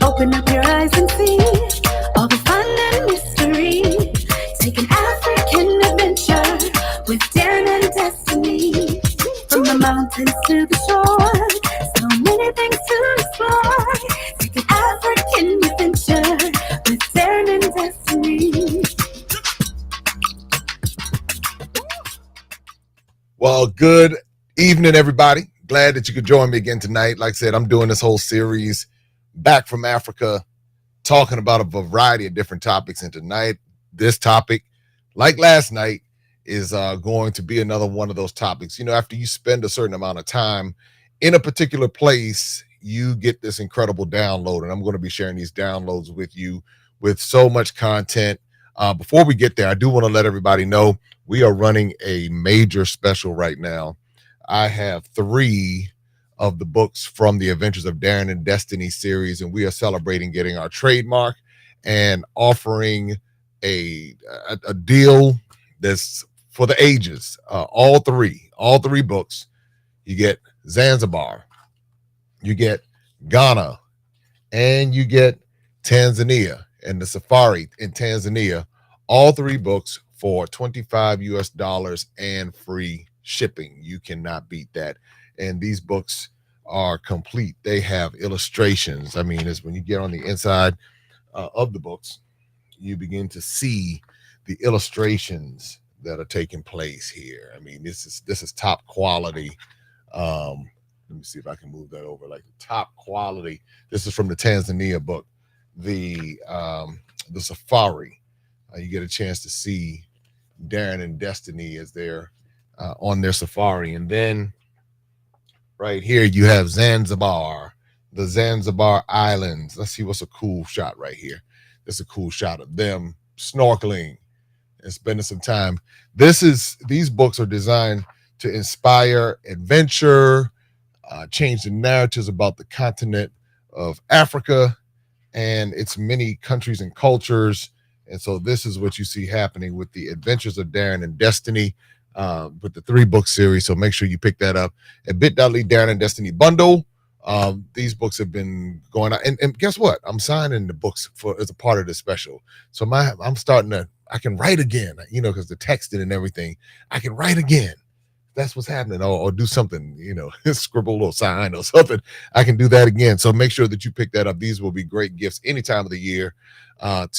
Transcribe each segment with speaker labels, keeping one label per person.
Speaker 1: Open up your eyes and see all the fun and mystery. Take an African adventure with daring and destiny. From the mountains to the shore, so many things to explore. Take an African adventure with daring and destiny.
Speaker 2: Well, good evening, everybody. Glad that you could join me again tonight. Like I said, I'm doing this whole series back from Africa, talking about a variety of different topics. And tonight, this topic, like last night, is going to be another one of those topics. You know, after you spend a certain amount of time in a particular place, you get this incredible download. And I'm going to be sharing these downloads with you with so much content. Before we get there, I do want to let everybody know we are running a major special right now. I have 3 of the books from the Adventures of Daring and Destiny series, and we are celebrating getting our trademark and offering a deal that's for the ages. All three books. You get Zanzibar, you get Ghana, and you get Tanzania and the safari in Tanzania. All 3 books for $25 US and free shipping. You cannot beat that. And these books are complete. They have illustrations. I mean, it's when you get on the inside of the books, you begin to see the illustrations that are taking place here. I mean, this is top quality. Let me see if I can move that over. Like the top quality. This is from the Tanzania book, the safari. You get a chance to see Daring and Destiny as they're on their safari. And then right here, you have Zanzibar, the Zanzibar Islands. Let's see what's a cool shot right here. There's a cool shot of them snorkeling and spending some time. These books are designed to inspire adventure, change the narratives about the continent of Africa and its many countries and cultures. And so this is what you see happening with the Adventures of Daring and Destiny, with the 3-book series. So make sure you pick that up at bit.ly Daring and Destiny bundle. These books have been going on. And guess what? I'm signing the books as a part of this special. So I can write again, you know, because the texting and everything, I can write again. That's what's happening. Or do something, you know, scribble a little sign or something. I can do that again. So make sure that you pick that up. These will be great gifts any time of the year. And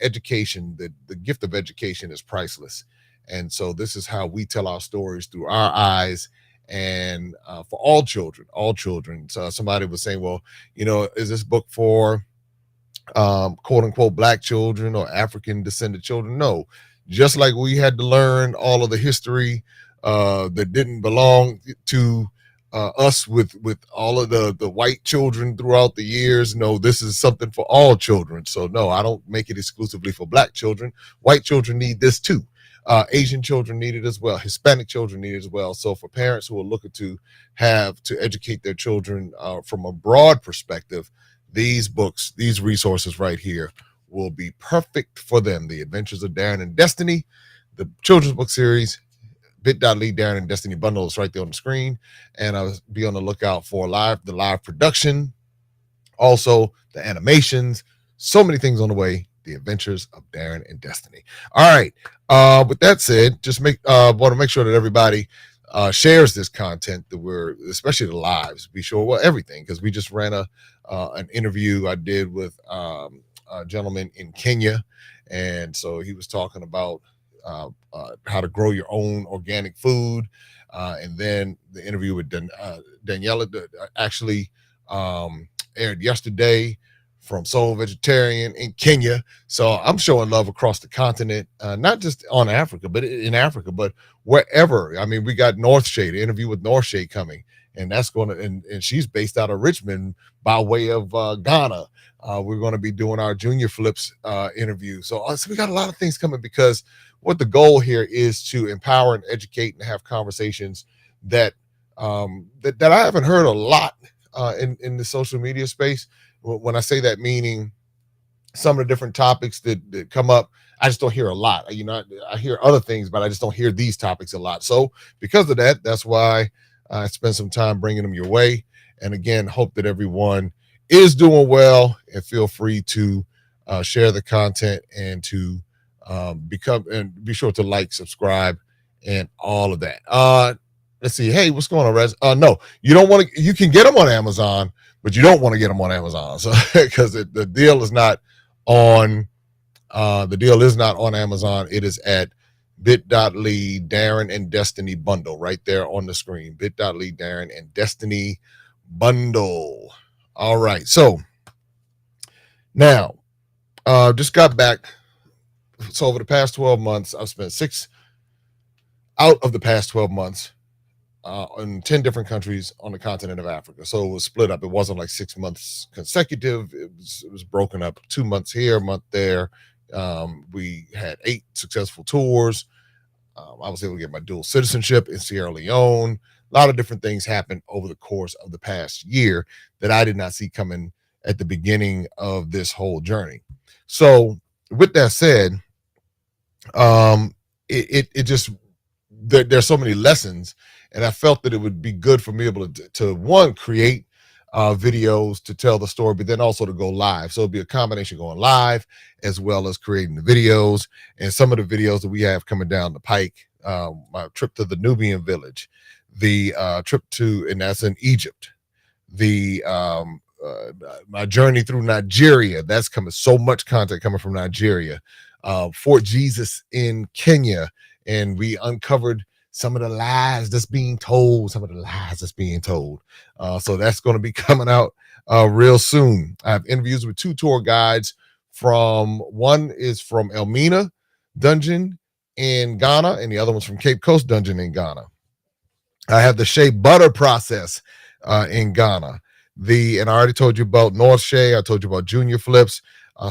Speaker 2: education, the gift of education is priceless. And so this is how we tell our stories through our eyes, and for all children. So somebody was saying, well, you know, is this book for quote unquote Black children or African descended children? No, just like we had to learn all of the history that didn't belong to us with all of the white children throughout the years. No, this is something for all children. So no, I don't make it exclusively for Black children. White children need this too. Asian children need it as well. Hispanic children need it as well. So for parents who are looking to have to educate their children from a broad perspective, these books, these resources right here will be perfect for them. The Adventures of Daring and Destiny, the children's book series, bit.ly Daring and Destiny bundle is right there on the screen. And I'll be on the lookout for the live production, also the animations, so many things on the way. The Adventures of Darren and Destiny. All right. With that said, just want to make sure that everybody shares this content, that we're, especially the lives, be sure, well, everything, because we just ran an interview I did with a gentleman in Kenya. And so he was talking about how to grow your own organic food. And then the interview with Daniela actually aired yesterday from Soul Vegetarian in Kenya. So I'm showing love across the continent, not just on Africa, but in Africa, but wherever. I mean, we got North Shade, an interview with North Shade coming, and that's going to, and she's based out of Richmond by way of Ghana. We're going to be doing our Junior Flips interview. So we got a lot of things coming, because what the goal here is to empower and educate and have conversations that that I haven't heard a lot in the social media space. When I say that, meaning some of the different topics that come up, I just don't hear a lot. I hear other things, but I just don't hear these topics a lot. So because of that, that's why I spent some time bringing them your way. And again, hope that everyone is doing well, and feel free to share the content and to be sure to like, subscribe, and all of that. Let's see. Hey, what's going on, Rez? No, you don't want to. You can get them on Amazon, but you don't want to get them on Amazon. So because the deal is not on Amazon. It is at bit.ly Darren and Destiny bundle right there on the screen. Bit.ly Darren and Destiny bundle. All right. So now, just got back. So over the past 12 months, I've spent 6 out of the past 12 months in 10 different countries on the continent of Africa. So it was split up. It wasn't like 6 months consecutive. It was broken up, 2 months here, a month there. We had 8 successful tours. I was able to get my dual citizenship in Sierra Leone. A lot of different things happened over the course of the past year that I did not see coming at the beginning of this whole journey. So with that said, it just, there's so many lessons, and I felt that it would be good for me able to one, create videos to tell the story, but then also to go live. So it'll be a combination going live as well as creating the videos. And some of the videos that we have coming down the pike, my trip to the Nubian village, the trip to, and that's in Egypt, the my journey through Nigeria, that's coming, so much content coming from Nigeria, Fort Jesus in Kenya, and we uncovered some of the lies that's being told, so that's going to be coming out real soon. I have interviews with 2 tour guides one is from Elmina Dungeon in Ghana, and the other one's from Cape Coast Dungeon in Ghana. I have the shea butter process in Ghana. And I already told you about North Shea. I told you about Junior Flips.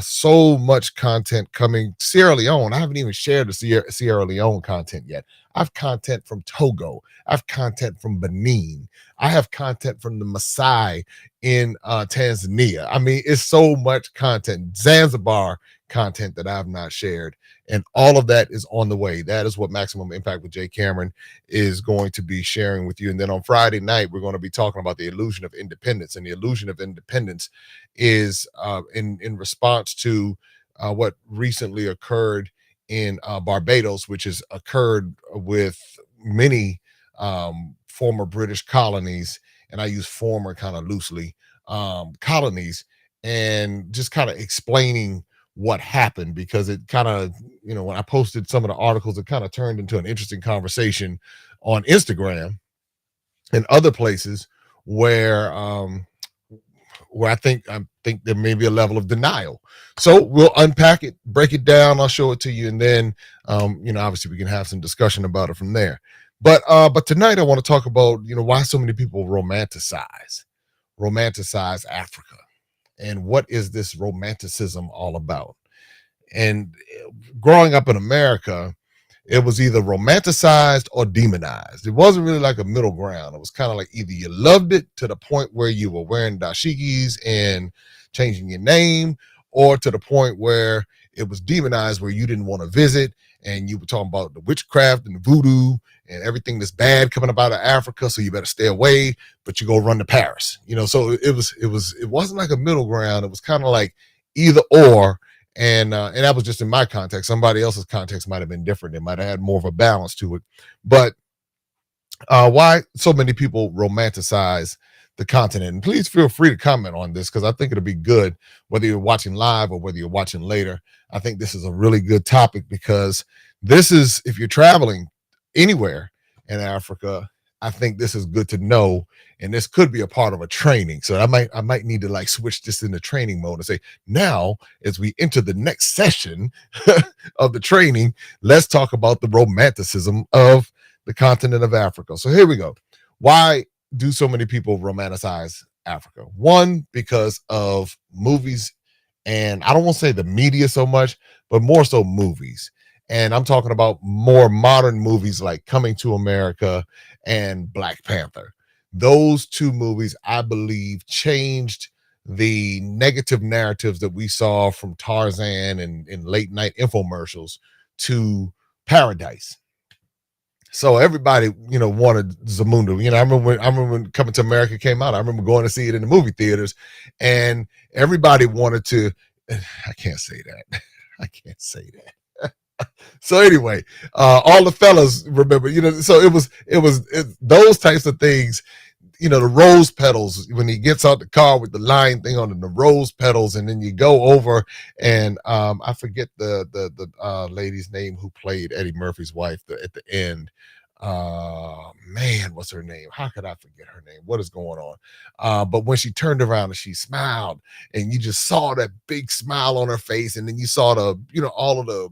Speaker 2: So much content coming. Sierra Leone, I haven't even shared the Sierra Leone content yet. I have content from Togo. I have content from Benin. I have content from the Maasai in Tanzania. I mean, it's so much content. Zanzibar content that I have not shared. And all of that is on the way. That is what Maximum Impact with Jay Cameron is going to be sharing with you. And then on Friday night, we're going to be talking about the illusion of independence. And the illusion of independence is in response to what recently occurred in Barbados, which has occurred with many former British colonies. And I use former kind of loosely, colonies, and just kind of explaining what happened, because it kind of, when I posted some of the articles, it kind of turned into an interesting conversation on Instagram and other places where I think there may be a level of denial. So we'll unpack it, break it down. I'll show it to you, and then obviously we can have some discussion about it from there. But tonight I want to talk about why so many people romanticize Africa. And what is this romanticism all about? And growing up in America, it was either romanticized or demonized. It wasn't really like a middle ground. It was kind of like either you loved it to the point where you were wearing dashikis and changing your name, or to the point where it was demonized, where you didn't want to visit, and you were talking about the witchcraft and the voodoo and everything that's bad coming up out of Africa, so you better stay away, but you go run to Paris. So it wasn't like a middle ground. It was kind of like either or, and that was just in my context. Somebody else's context might have been different. They might have had more of a balance to it. But why so many people romanticize the continent? And please feel free to comment on this, because I think it'll be good, whether you're watching live or whether you're watching later. I think this is a really good topic, because this is, if you're traveling anywhere in Africa, I think this is good to know, and this could be a part of a training. So I might need to like switch this into training mode and say, now as we enter the next session of the training, let's talk about the romanticism of the continent of Africa. So here we go. Why do so many people romanticize Africa? One, because of movies, and I don't want to say the media so much, but more so movies. And I'm talking about more modern movies like Coming to America and Black Panther. Those two movies, I believe, changed the negative narratives that we saw from Tarzan and in late night infomercials to paradise. So everybody, wanted Zamunda. I remember when Coming to America came out. I remember going to see it in the movie theaters, and everybody wanted to. I can't say that. I can't say that. So anyway, all the fellas remember. So it was those types of things. The rose petals, when he gets out the car with the line thing on the rose petals, and then you go over, and I forget the lady's name who played Eddie Murphy's wife at the end. Man, what's her name? How could I forget her name? What is going on? But when she turned around and she smiled, and you just saw that big smile on her face, and then you saw all of the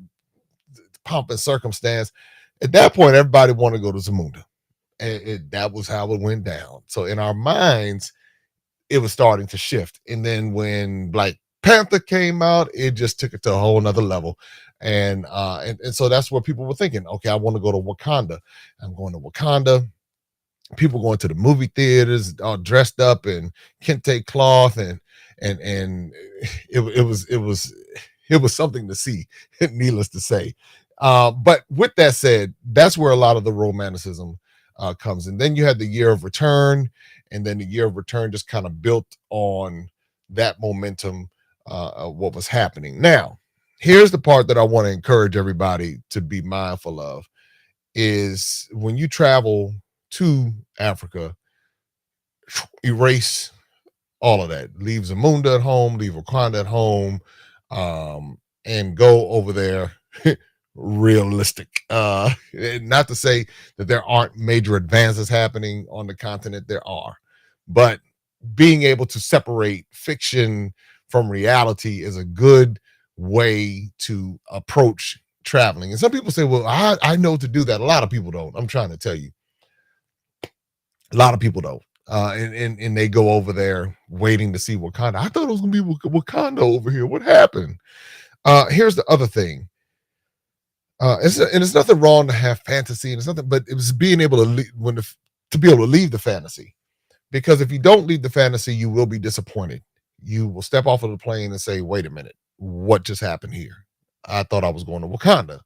Speaker 2: pomp and circumstance. At that point, everybody wanted to go to Zamunda. And that was how it went down. So in our minds, it was starting to shift. And then when Black Panther came out, it just took it to a whole nother level. And so that's where people were thinking, okay, I want to go to Wakanda. I'm going to Wakanda. People going to the movie theaters all dressed up in kente cloth, and it was something to see, needless to say. But with that said, that's where a lot of the romanticism comes. And then you had the Year of Return, and then the Year of Return just kind of built on that momentum of what was happening. Now, here's the part that I want to encourage everybody to be mindful of, is when you travel to Africa, erase all of that. Leave Zamunda at home, leave Wakanda at home, and go over there realistic. Not to say that there aren't major advances happening on the continent. There are, but being able to separate fiction from reality is a good way to approach traveling. And some people say, well, I know to do that. A lot of people don't. I'm trying to tell you, a lot of people don't. And they go over there waiting to see Wakanda. I thought it was gonna be Wakanda over here. What happened? Here's the other thing. It's nothing wrong to have fantasy, and it's nothing, but it was being able to be able to leave the fantasy. Because if you don't leave the fantasy, you will be disappointed. You will step off of the plane and say, wait a minute, what just happened here? I thought I was going to Wakanda,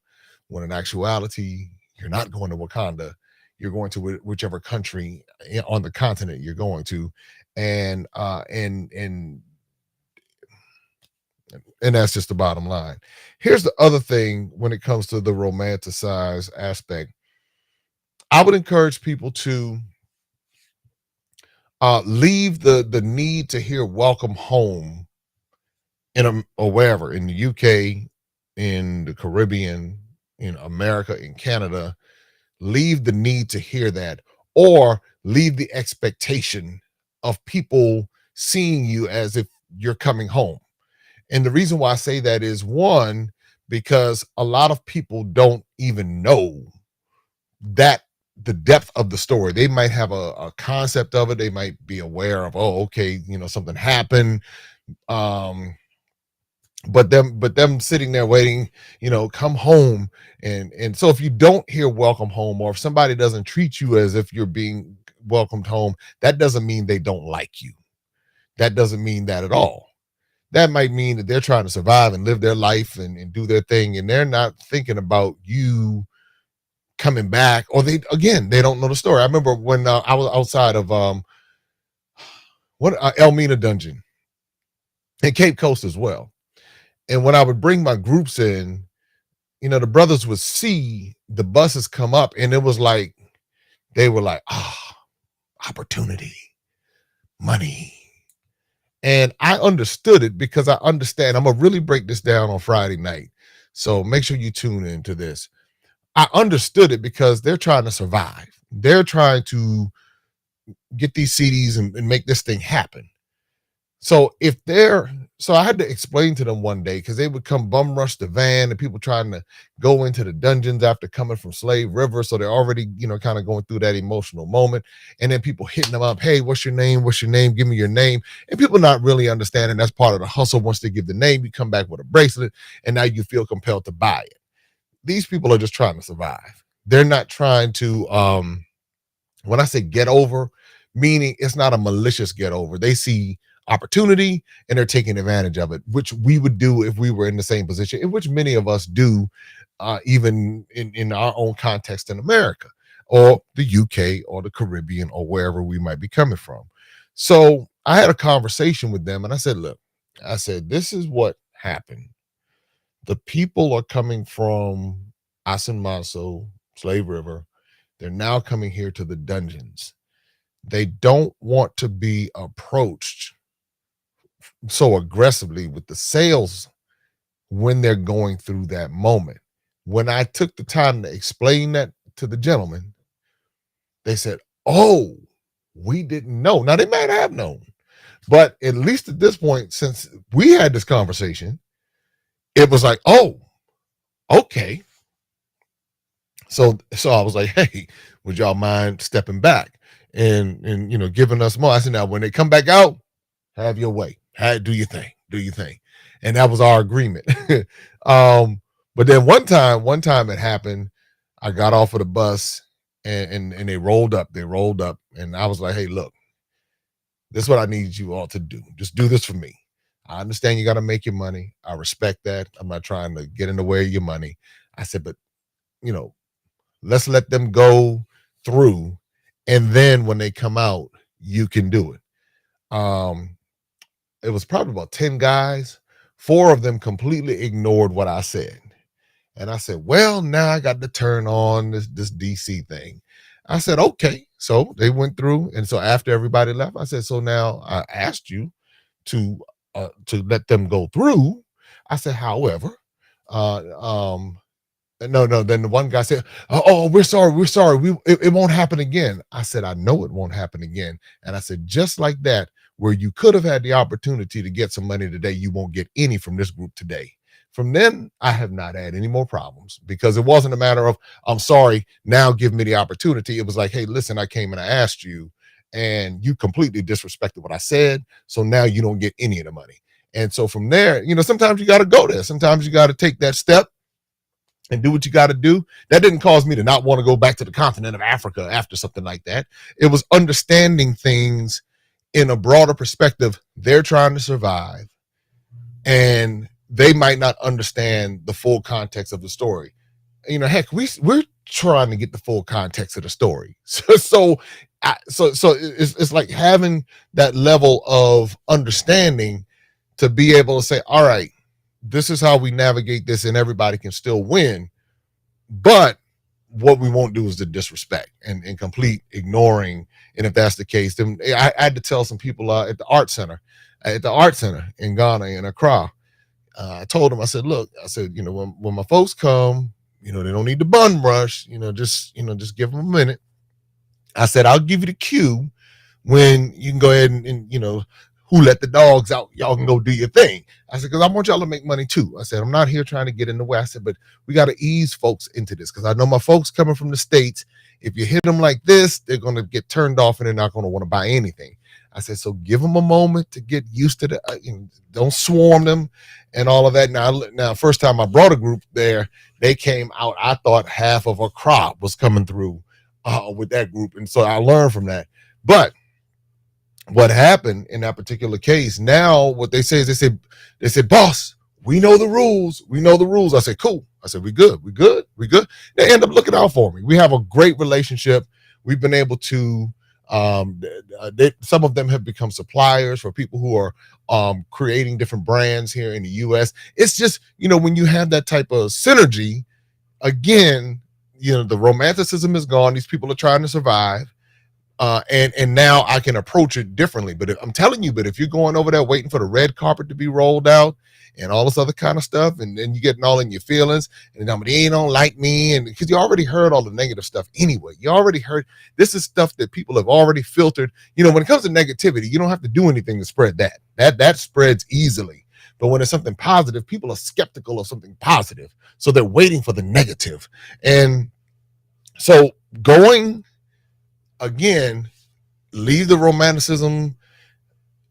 Speaker 2: when in actuality, you're not going to Wakanda. You're going to whichever country on the continent you're going to. And that's just the bottom line. Here's the other thing when it comes to the romanticize aspect. I would encourage people to leave the need to hear welcome home or wherever, in the UK, in the Caribbean, in America, in Canada. Leave the need to hear that, or leave the expectation of people seeing you as if you're coming home. And the reason why I say that is, one, because a lot of people don't even know that the depth of the story. They might have a concept of it. They might be aware of, oh, okay, something happened. But them sitting there waiting, come home. And so if you don't hear welcome home, or if somebody doesn't treat you as if you're being welcomed home, that doesn't mean they don't like you. That doesn't mean that at all. That might mean that they're trying to survive and live their life and do their thing, and they're not thinking about you coming back, or they don't know the story. I remember when I was outside of Elmina Dungeon in Cape Coast as well, And when I would bring my groups in, the brothers would see the buses come up, and it was like they were like, opportunity, money. And I understood it because I understand. I'm going to really break this down on Friday night. So make sure you tune into this. I understood it because they're trying to survive. They're trying to get these CDs and make this thing happen. So I had to explain to them one day, because they would come bum rush the van, and people trying to go into the dungeons after coming from Slave River. So they're already, kind of going through that emotional moment. And then people hitting them up, hey, what's your name? What's your name? Give me your name. And people not really understanding that's part of the hustle. Once they give the name, you come back with a bracelet, and now you feel compelled to buy it. These people are just trying to survive. They're not trying to, when I say get over, meaning it's not a malicious get over. They see opportunity and they're taking advantage of it, which we would do if we were in the same position, in which many of us do, even in our own context in America or the UK or the Caribbean or wherever we might be coming from. So I had a conversation with them, and I said, look, this is what happened. The people are coming from Asan Maso, Slave River. They're now coming here to the dungeons. They don't want to be approached so aggressively with the sales when they're going through that moment. When I took the time to explain that to the gentleman, they said, oh, we didn't know. Now, they might have known, but at least at this point, since we had this conversation, it was like, oh, okay. So I was like, hey, would y'all mind stepping back and giving us more? I said, now when they come back out, have your way. Do your thing. And that was our agreement. But then one time it happened. I got off of the bus and they rolled up. And I was like, hey, look, this is what I need you all to do. Just do this for me. I understand you got to make your money. I respect that. I'm not trying to get in the way of your money. I said, but let's let them go through. And then when they come out, you can do it. It was probably about 10 guys. 4 of them completely ignored what I said. And I said, well, now I got to turn on this DC thing. I said, okay. So they went through. And so after everybody left, I said, so now I asked you to let them go through. I said, however, no. Then the one guy said, oh, we're sorry. It won't happen again. I said, I know it won't happen again. And I said, just like that, where you could have had the opportunity to get some money today, you won't get any from this group today. From then, I have not had any more problems, because it wasn't a matter of, I'm sorry, now give me the opportunity. It was like, hey, listen, I came and I asked you, and you completely disrespected what I said. So now you don't get any of the money. And so from there, sometimes you got to go there. Sometimes you got to take that step and do what you got to do. That didn't cause me to not want to go back to the continent of Africa after something like that. It was understanding things in a broader perspective. They're trying to survive, and they might not understand the full context of the story. Heck, we're trying to get the full context of the story. So it's like having that level of understanding to be able to say, all right, this is how we navigate this, and everybody can still win. But what we won't do is the disrespect and complete ignoring. And if that's the case, then I had to tell some people at the art center in Ghana, in Accra. I told them, I said, look, when my folks come, they don't need to bun rush, just give them a minute. I said, I'll give you the cue when you can go ahead and who let the dogs out, y'all can go do your thing. I said, because I want y'all to make money too. I said, I'm not here trying to get in the way. I said, but we got to ease folks into this, because I know my folks coming from the States, if you hit them like this, they're going to get turned off and they're not going to want to buy anything. I said, so give them a moment to get used to don't swarm them and all of that. Now, first time I brought a group there, they came out, I thought half of a crop was coming through with that group. And so I learned from that. But what happened in that particular case, now what they say is they say, boss, we know the rules. I said, cool. I said, we good. They end up looking out for me. We have a great relationship. We've been able to Some of them have become suppliers for people who are creating different brands here in the U.S. It's just, when you have that type of synergy, again, the romanticism is gone. These people are trying to survive. And now I can approach it differently. But I'm telling you, but if you're going over there waiting for the red carpet to be rolled out and all this other kind of stuff, and then you're getting all in your feelings, and they don't like me, and because you already heard all the negative stuff anyway. You already heard, this is stuff that people have already filtered. When it comes to negativity, you don't have to do anything to spread that. That spreads easily. But when it's something positive, people are skeptical of something positive, so they're waiting for the negative. And so going again, leave the romanticism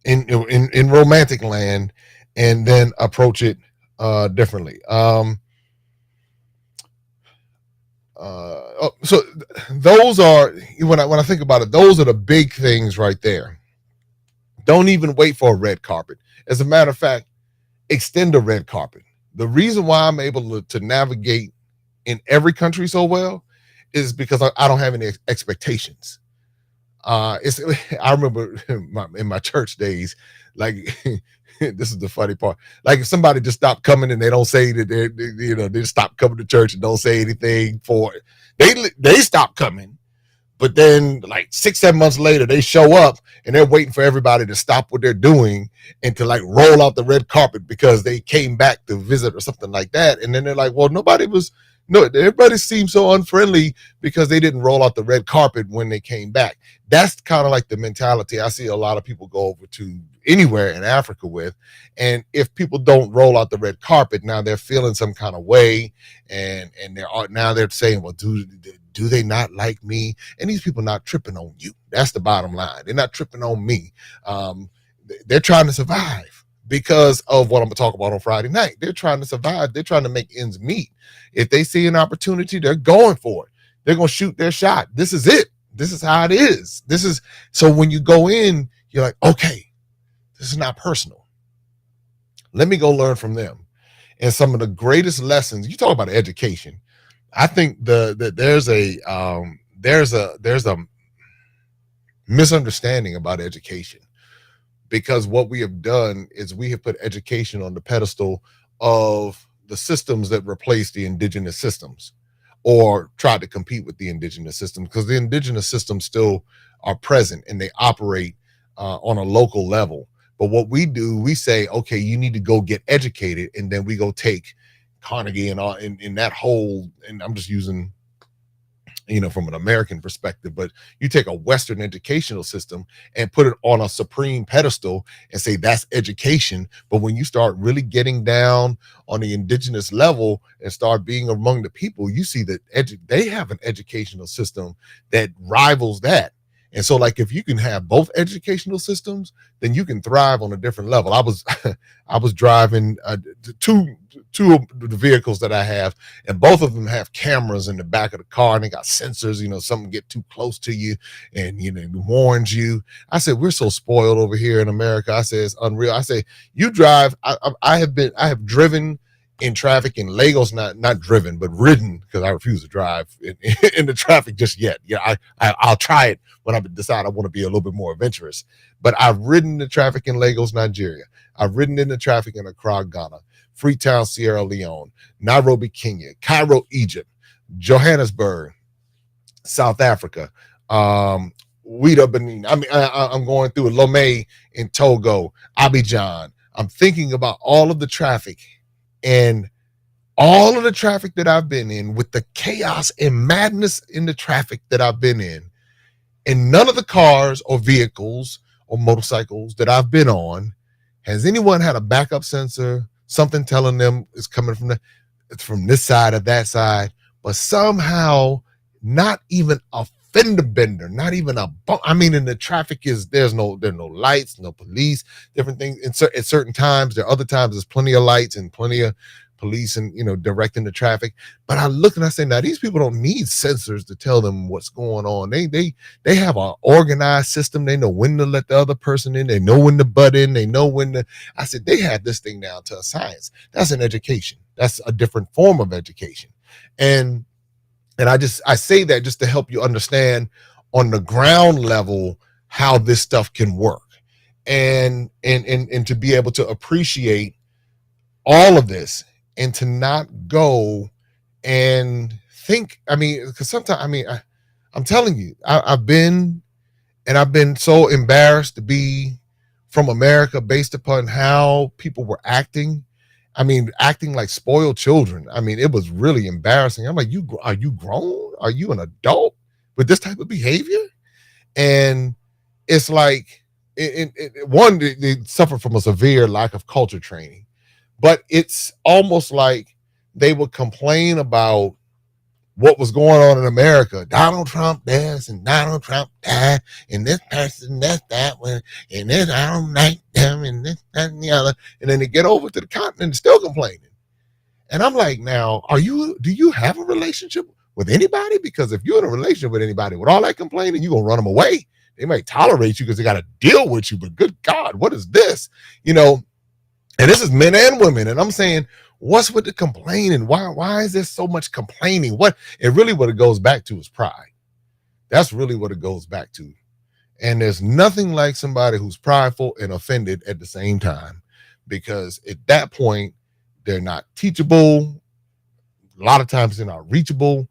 Speaker 2: in romantic land, and then approach it differently. So those are, when I think about it, those are the big things right there. Don't even wait for a red carpet. As a matter of fact, extend a red carpet. The reason why I'm able to navigate in every country so well is because I don't have any expectations. I remember in my church days, like this is the funny part. Like if somebody just stopped coming and they don't say that they just stop coming to church and don't say anything for it. They stop coming, but then like 6-7 months later they show up and they're waiting for everybody to stop what they're doing and to like roll out the red carpet because they came back to visit or something like that. And then they're like, well, everybody seemed so unfriendly because they didn't roll out the red carpet when they came back. That's kind of like the mentality I see a lot of people go over to anywhere in Africa with. And if people don't roll out the red carpet, now they're feeling some kind of way, and they're saying, well, do they not like me? And these people not tripping on you. That's the bottom line. They're not tripping on me. They're trying to survive because of what I'm going to talk about on Friday night. They're trying to survive. They're trying to make ends meet. If they see an opportunity, they're going for it. They're going to shoot their shot. This is it. This is how it is. So when you go in, you're like, okay, this is not personal. Let me go learn from them. And some of the greatest lessons, you talk about education. I think there's a misunderstanding about education, because what we have done is we have put education on the pedestal of the systems that replace the indigenous systems or try to compete with the indigenous system, because the indigenous systems still are present and they operate on a local level. But what we do, we say, okay, you need to go get educated, and then we go take Carnegie and all in that whole, and I'm just using, from an American perspective, but you take a Western educational system and put it on a supreme pedestal and say that's education. But when you start really getting down on the indigenous level and start being among the people, you see that they have an educational system that rivals that. And so, like, if you can have both educational systems, then you can thrive on a different level. I was driving two of the vehicles that I have, and both of them have cameras in the back of the car, and they got sensors. Something get too close to you, and it warns you. I said, we're so spoiled over here in America. I said, it's unreal. I say, you drive. I have driven in traffic in Lagos, not driven, but ridden, because I refuse to drive in the traffic just yet. Yeah, I'll try it when I decide I want to be a little bit more adventurous. But I've ridden the traffic in Lagos, Nigeria. I've ridden in the traffic in Accra, Ghana, Freetown, Sierra Leone, Nairobi, Kenya, Cairo, Egypt, Johannesburg, South Africa, Ouidah, Benin. I'm going through Lomé in Togo, Abidjan. I'm thinking about all of the traffic. And all of the traffic that I've been in, with the chaos and madness in the traffic that I've been in, and none of the cars or vehicles or motorcycles that I've been on, has anyone had a backup sensor, something telling them it's coming from this side or that side, but somehow not even a fender bender, not even a bump. And the traffic there's no lights, no police, different things. At certain times, there are other times there's plenty of lights and plenty of police and directing the traffic. But I look and I say, now these people don't need sensors to tell them what's going on. They have an organized system. They know when to let the other person in. They know when to butt in. They know when to. I said, they have this thing down to a science. That's an education. That's a different form of education. And I say that just to help you understand on the ground level how this stuff can work, and to be able to appreciate all of this, and to not go and think. I mean, because sometimes, I mean, I'm telling you, I've been so embarrassed to be from America based upon how people were acting. I mean, acting like spoiled children. I mean, it was really embarrassing. I'm like, are you grown? Are you an adult with this type of behavior? And it's like, one, they suffer from a severe lack of culture training, but it's almost like they would complain about what was going on in America. Donald Trump this and Donald Trump that, and this person that one, and this I don't like them, and this, that, and the other. And then they get over to the continent and still complaining. And I'm like, now, do you have a relationship with anybody? Because if you're in a relationship with anybody with all that complaining, you're gonna run them away. They might tolerate you because they got to deal with you, but good God, what is this? You know, and this is men and women. And I'm saying, what's with the complaining? Why is there so much complaining? What it goes back to is pride. That's really what it goes back to. And there's nothing like somebody who's prideful and offended at the same time, because at that point, they're not teachable. A lot of times they're not reachable,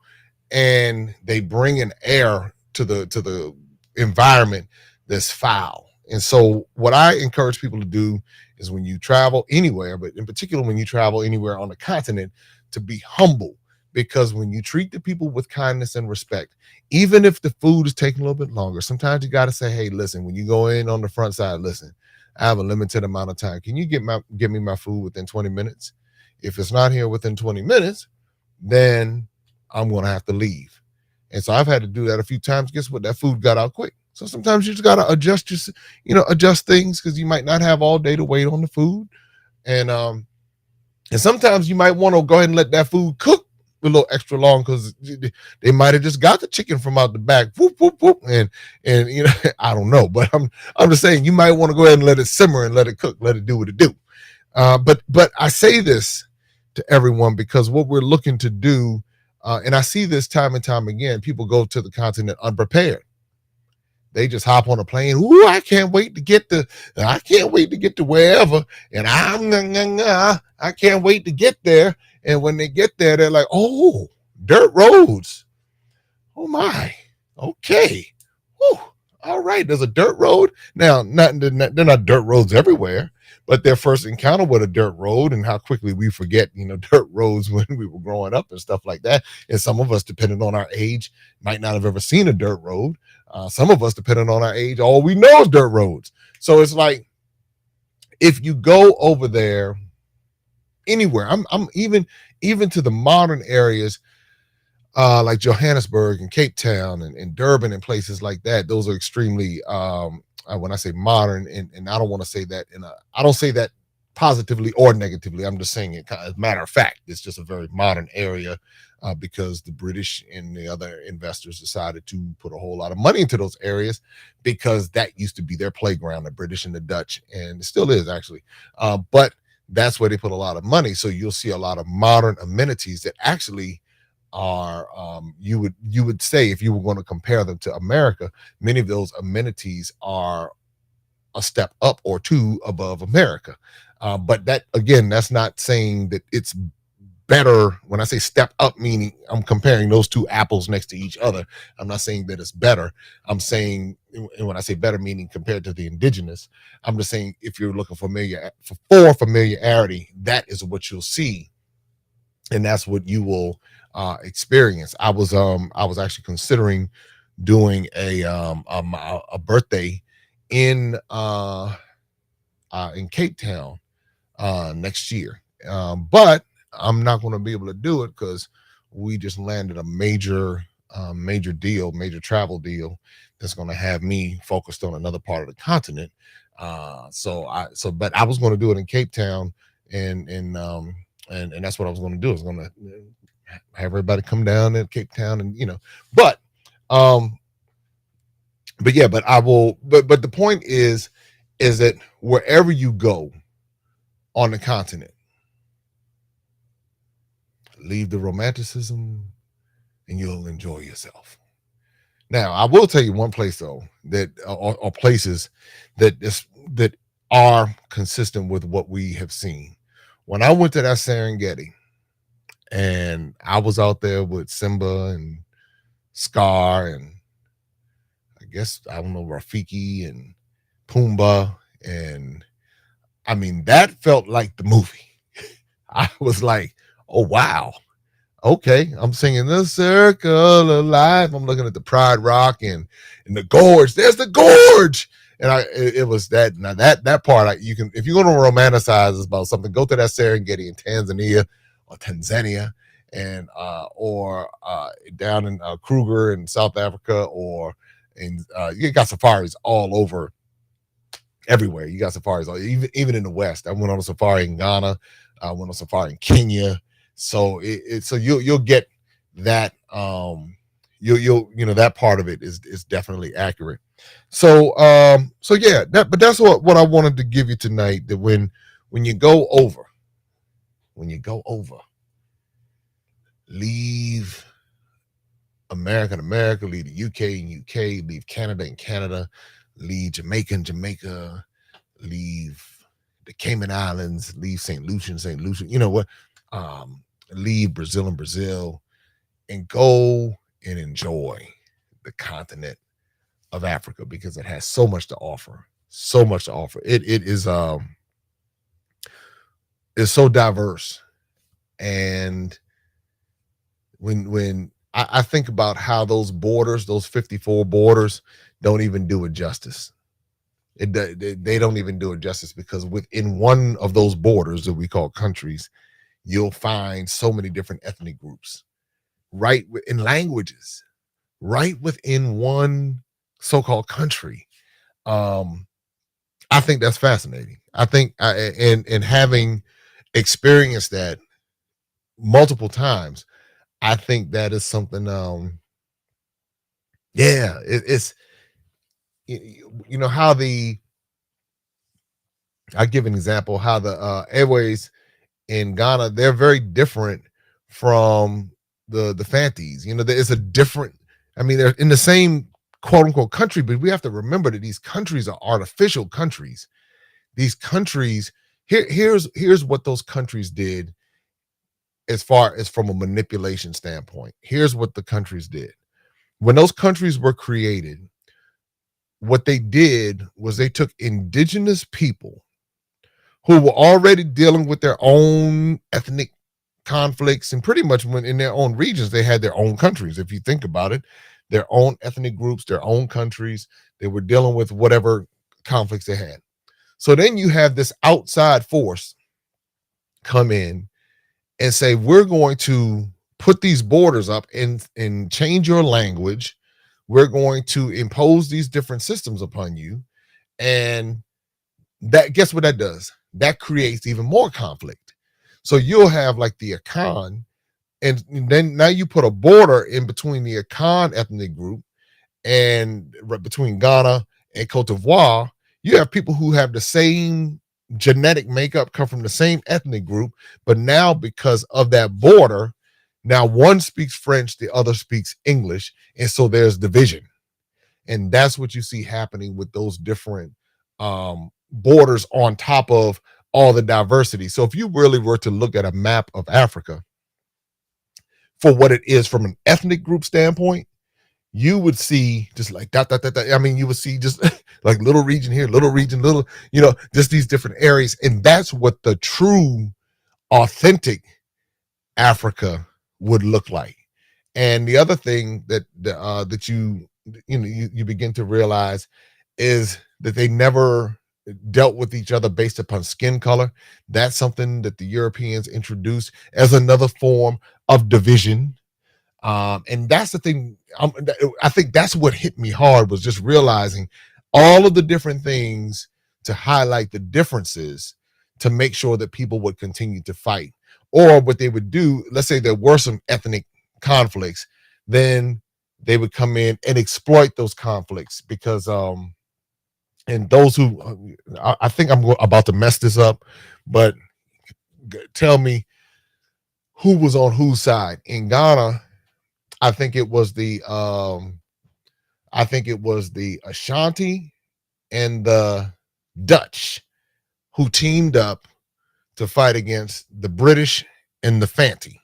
Speaker 2: and they bring an air to the environment that's foul. And so what I encourage people to do is, when you travel anywhere, but in particular when you travel anywhere on the continent, to be humble. Because when you treat the people with kindness and respect, even if the food is taking a little bit longer, sometimes you got to say, hey, listen, when you go in on the front side, listen, I have a limited amount of time. Can you give me my food within 20 minutes? If it's not here within 20 minutes, then I'm going to have to leave. And so I've had to do that a few times. Guess what? That food got out quick. So sometimes you just got to adjust things, because you might not have all day to wait on the food. And sometimes you might want to go ahead and let that food cook a little extra long, because they might have just got the chicken from out the back, whoop, whoop, whoop, and I don't know, but I'm just saying, you might want to go ahead and let it simmer and let it cook, let it do what it do. But I say this to everyone because what we're looking to do, and I see this time and time again, people go to the continent unprepared. They just hop on a plane. Ooh, I can't wait to get to wherever. And I can't wait to get there. And when they get there, they're like, oh, dirt roads. Oh my. Okay. Whew. All right. There's a dirt road. Now, they're not dirt roads everywhere, but their first encounter with a dirt road, and how quickly we forget, dirt roads when we were growing up and stuff like that. And some of us, depending on our age, might not have ever seen a dirt road. Some of us, depending on our age, all we know is dirt roads. So it's like, if you go over there anywhere, I'm even to the modern areas, like Johannesburg and Cape Town and Durban and places like that. Those are extremely, when I say modern, and I don't want to say that I don't say that positively or negatively. I'm just saying it as a matter of fact. It's just a very modern area, because the British and the other investors decided to put a whole lot of money into those areas, because that used to be their playground, the British and the Dutch, and it still is actually. But that's where they put a lot of money. So you'll see a lot of modern amenities that actually are, you would say, if you were going to compare them to America, many of those amenities are a step up or two above America. But that, again, that's not saying that it's better. When I say step up, meaning I'm comparing those two apples next to each other. I'm not saying that it's better. I'm saying, and when I say better, meaning compared to the indigenous, I'm just saying, if you're looking for familiarity, that is what you'll see, and that's what you will experience. I was actually considering doing a birthday in Cape Town next year, but I'm not going to be able to do it because we just landed a major travel deal that's going to have me focused on another part of the continent. But I was going to do it in Cape Town, and that's what I was going to do. I was going to have everybody come down to Cape Town, and but I will. But the point is that wherever you go on the continent, leave the romanticism and you'll enjoy yourself. Now, I will tell you one place though that or places that are consistent with what we have seen. When I went to that Serengeti and I was out there with Simba and Scar and I guess I don't know Rafiki and Pumbaa, and I mean that felt like the movie. I was like, oh wow, okay, I'm singing the circle of life. I'm looking at the Pride Rock and the gorge. There's the gorge. And it was that. Now that part, you can, if you're going to romanticize about something, go to that Serengeti in Tanzania, and or down in Kruger in South Africa, or in you got safaris all over everywhere. You got safaris, even in the West. I went on a safari in Ghana. I went on a safari in Kenya. So so you'll get that you'll that part of it is definitely accurate. So so yeah, but that's what I wanted to give you tonight. That when you go over, leave America and America, leave the UK and UK, leave Canada and Canada, leave Jamaica and Jamaica, leave the Cayman Islands, leave St. Lucia, you know what? Leave Brazil and Brazil, and go and enjoy the continent of Africa because it has so much to offer. So much to offer. It is it's so diverse. And when I think about how those borders, those 54 borders, don't even do it justice. They don't even do it justice because within one of those borders that we call countries, you'll find so many different ethnic groups, right? In languages, right within one so-called country. I think that's fascinating. I think, and having experienced that multiple times, I think that is something. Yeah, it's you know how I give an example how the airways in Ghana, they're very different from the Fantis. You know, there is a different. I mean, they're in the same quote unquote country, but we have to remember that these countries are artificial countries. These countries here's what those countries did as far as from a manipulation standpoint. Here's what the countries did when those countries were created. What they did was they took indigenous people who were already dealing with their own ethnic conflicts, and pretty much when in their own regions, they had their own countries. If you think about it, their own ethnic groups, their own countries, they were dealing with whatever conflicts they had. So then you have this outside force come in and say, we're going to put these borders up and change your language. We're going to impose these different systems upon you. And that, guess what that does? That creates even more conflict. So you'll have like the Akan, and then now you put a border in between the Akan ethnic group and between Ghana and Cote d'Ivoire. You have people who have the same genetic makeup, come from the same ethnic group, but now because of that border, now one speaks French, the other speaks English, and so there's division. And that's what you see happening with those different borders on top of all the diversity. So if you really were to look at a map of Africa for what it is from an ethnic group standpoint, you would see just like that. I mean, you would see just like little region here, little region, little, just these different areas. And that's what the true, authentic Africa would look like. And the other thing that that you begin to realize is that they never dealt with each other based upon skin color. That's something that the Europeans introduced as another form of division. And that's the thing. I think that's what hit me hard, was just realizing all of the different things to highlight the differences to make sure that people would continue to fight. Or what they would do, let's say there were some ethnic conflicts, then they would come in and exploit those conflicts because and those who I think I'm about to mess this up, but tell me who was on whose side. In Ghana, I think it was the I think it was the Ashanti and the Dutch who teamed up to fight against the British and the Fanti.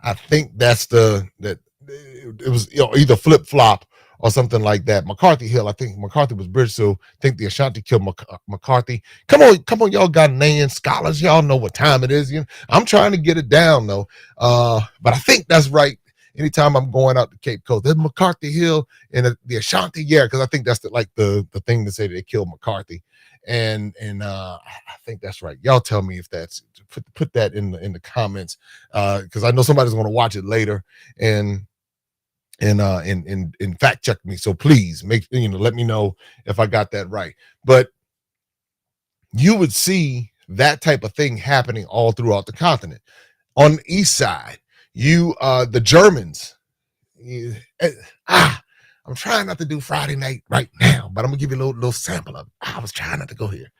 Speaker 2: I think that's that it was either flip flop or something like that. McCarthy Hill, I think McCarthy was British, so I think the Ashanti killed McCarthy. Come on, y'all Ghanaian scholars, y'all know what time it is. I'm trying to get it down though, but I think that's right. Anytime I'm going out to Cape Coast, there's McCarthy Hill and the Ashanti, yeah, because I think that's the thing to say that they killed McCarthy, and I think that's right. Y'all tell me if that's put that in the comments, because I know somebody's going to watch it later and fact check me. So please let me know if I got that right. But you would see that type of thing happening all throughout the continent. On the east side, the Germans. I'm trying not to do Friday night right now, but I'm gonna give you a little sample of it. I was trying not to go here.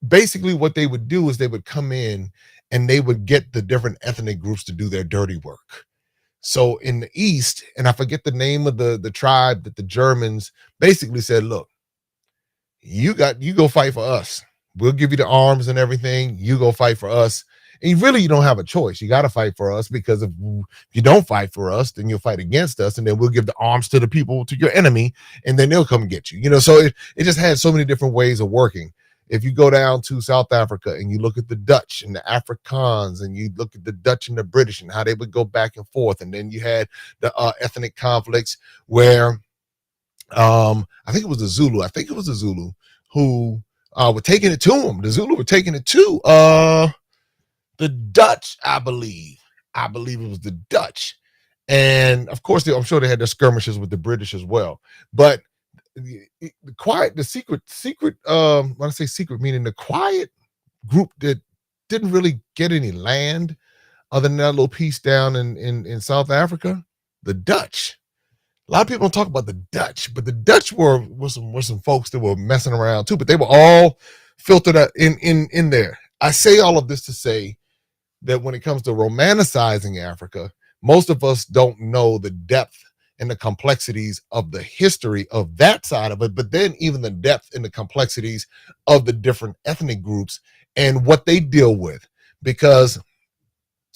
Speaker 2: Basically, what they would do is they would come in and they would get the different ethnic groups to do their dirty work. So in the East, and I forget the name of the tribe that the Germans basically said, look, you go fight for us. We'll give you the arms and everything. You go fight for us. And you don't have a choice. You got to fight for us, because if you don't fight for us, then you'll fight against us. And then we'll give the arms to the people, to your enemy, and then they'll come get you. So it just had so many different ways of working. If you go down to South Africa and you look at the Dutch and the Afrikaans, and you look at the Dutch and the British and how they would go back and forth. And then you had the ethnic conflicts where I think it was the Zulu who were taking it to them. The Zulu were taking it to the Dutch, I believe it was the Dutch. And of course, I'm sure they had their skirmishes with the British as well. But the secret, when I say secret, meaning the quiet group that didn't really get any land other than that little piece down in South Africa, the Dutch. A lot of people don't talk about the Dutch, but the Dutch were some folks that were messing around too, but they were all filtered out in there. I say all of this to say that when it comes to romanticizing Africa, most of us don't know the depth and the complexities of the history of that side of it, but then even the depth and the complexities of the different ethnic groups and what they deal with. Because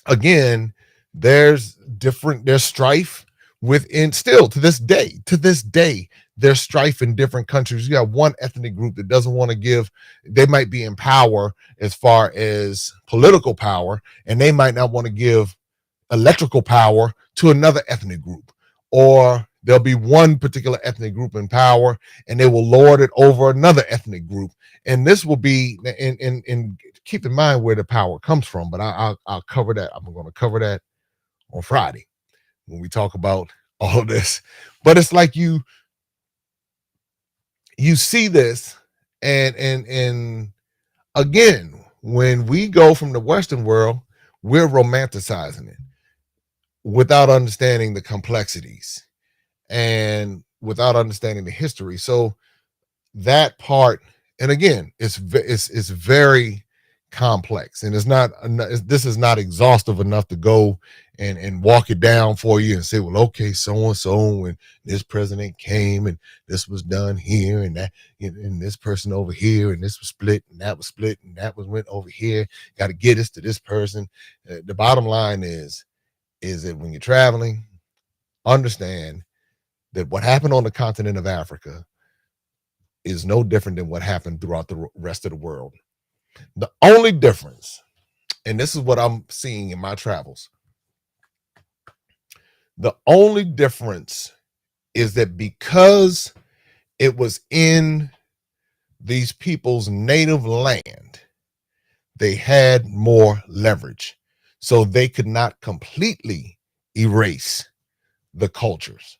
Speaker 2: again, there's strife within, still to this day, there's strife in different countries. You got one ethnic group that doesn't want to give, they might be in power as far as political power, and they might not want to give electrical power to another ethnic group. Or there'll be one particular ethnic group in power and they will lord it over another ethnic group. And this will be, and keep in mind where the power comes from, but I'll cover that. I'm going to cover that on Friday when we talk about all of this. But it's like you see this, and again, when we go from the Western world, we're romanticizing it without understanding the complexities and without understanding the history. So that part, and again, it's very complex, and this is not exhaustive enough to go and walk it down for you and say, well, okay, so and so, when this president came and this was done here and that, and this person over here, and this was split and that was split and that was went over here, got to get us to this person. The bottom line is that when you're traveling, understand that what happened on the continent of Africa is no different than what happened throughout the rest of the world. The only difference, and this is what I'm seeing in my travels, the only difference is that because it was in these people's native land, they had more leverage. So they could not completely erase the cultures,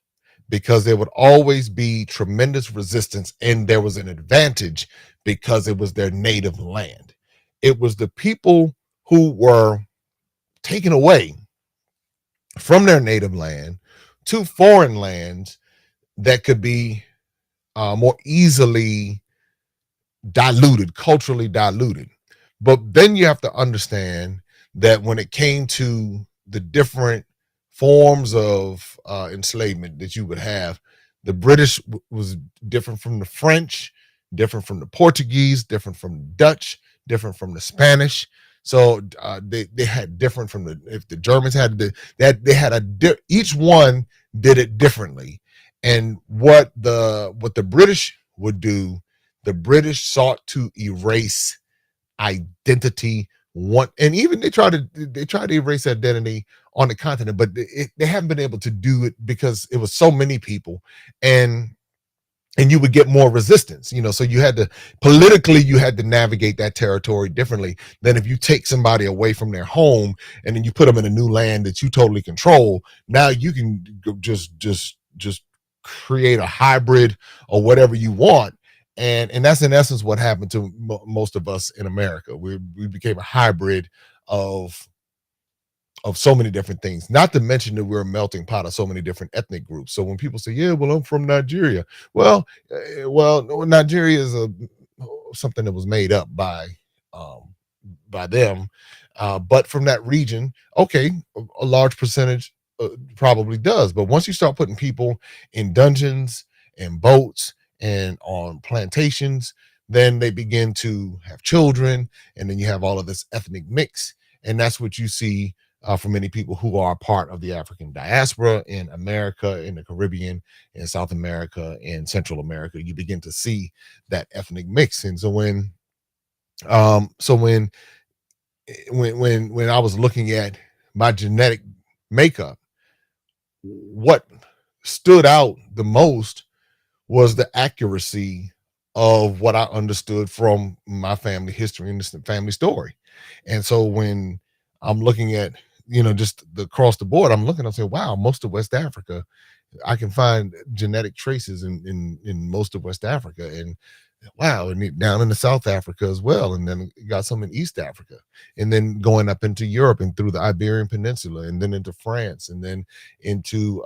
Speaker 2: because there would always be tremendous resistance, and there was an advantage because it was their native land. It was the people who were taken away from their native land to foreign lands that could be more easily diluted, culturally diluted. But then you have to understand that when it came to the different forms of enslavement that you would have, The British was different from the French, different from the Portuguese, different from the Dutch, different from the Spanish. So they had different from the, if the Germans had that, they had each one did it differently. And what the British would do, the British sought to erase identity. And even they tried to erase identity on the continent, but they haven't been able to do it because it was so many people, and you would get more resistance, so you had to politically, you had to navigate that territory differently than if you take somebody away from their home and then you put them in a new land that you totally control. Now you can just create a hybrid or whatever you want. And that's in essence what happened to most of us in America. We became a hybrid of so many different things, not to mention that we're a melting pot of so many different ethnic groups. So when people say, yeah, well, I'm from Nigeria. Well, Nigeria is something that was made up by them. But from that region, okay, a large percentage probably does. But once you start putting people in dungeons and boats and on plantations, then they begin to have children, and then you have all of this ethnic mix. And that's what you see for many people who are part of the African diaspora in America, in the Caribbean, in South America, in Central America. You begin to see that ethnic mix. And so when I was looking at my genetic makeup, what stood out the most was the accuracy of what I understood from my family history and this family story. And so when I'm looking at, just across the board, I'm looking, I'm saying, wow, most of West Africa, I can find genetic traces in most of West Africa. And wow, and down into South Africa as well. And then you got some in East Africa, and then going up into Europe and through the Iberian Peninsula, and then into France, and then into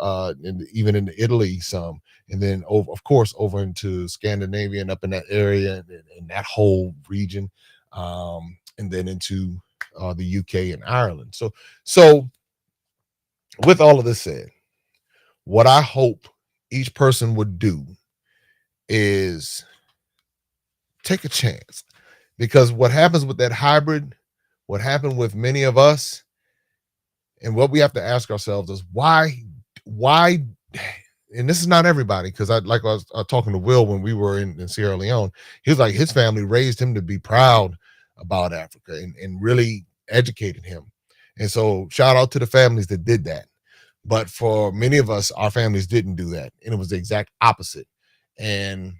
Speaker 2: even into Italy some, and then of course over into Scandinavia and up in that area and that whole region, and then into the UK and Ireland. So with all of this said, what I hope each person would do is take a chance, because what happens with that hybrid, what happened with many of us, and what we have to ask ourselves is why, and this is not everybody, because I was talking to Will when we were in Sierra Leone. He was like, his family raised him to be proud about Africa and really educated him. And so shout out to the families that did that. But for many of us, our families didn't do that. And it was the exact opposite. And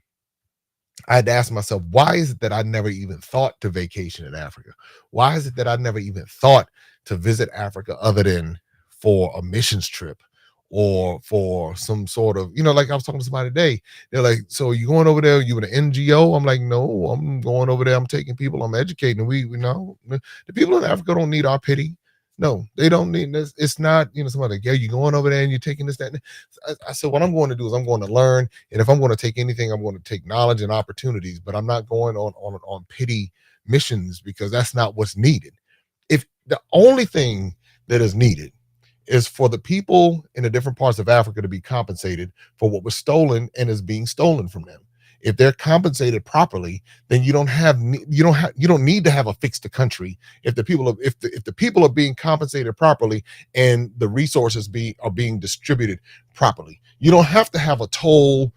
Speaker 2: I had to ask myself, why is it that I never even thought to vacation in Africa? Why is it that I never even thought to visit Africa other than for a missions trip or for some sort of, like I was talking to somebody today. They're like, so you going over there, you with an NGO? I'm like, no, I'm going over there. I'm taking people, I'm educating. We know the people in Africa don't need our pity. No, they don't need this. It's not, somebody like, yeah, you're going over there and you're taking this, that. I said, what I'm going to do is I'm going to learn. And if I'm going to take anything, I'm going to take knowledge and opportunities, but I'm not going on pity missions, because that's not what's needed. If the only thing that is needed is for the people in the different parts of Africa to be compensated for what was stolen and is being stolen from them. If they're compensated properly, then you don't need to have a fix the country. If the people are being compensated properly and the resources are being distributed properly, you don't have to have a toll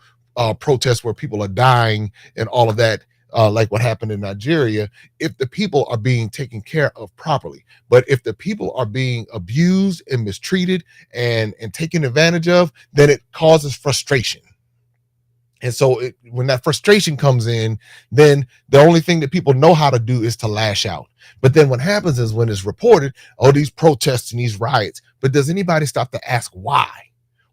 Speaker 2: protest where people are dying and all of that, like what happened in Nigeria, if the people are being taken care of properly. But if the people are being abused and mistreated and taken advantage of, then it causes frustration. And so when that frustration comes in, then the only thing that people know how to do is to lash out. But then what happens is when it's reported, oh, these protests and these riots, but does anybody stop to ask why?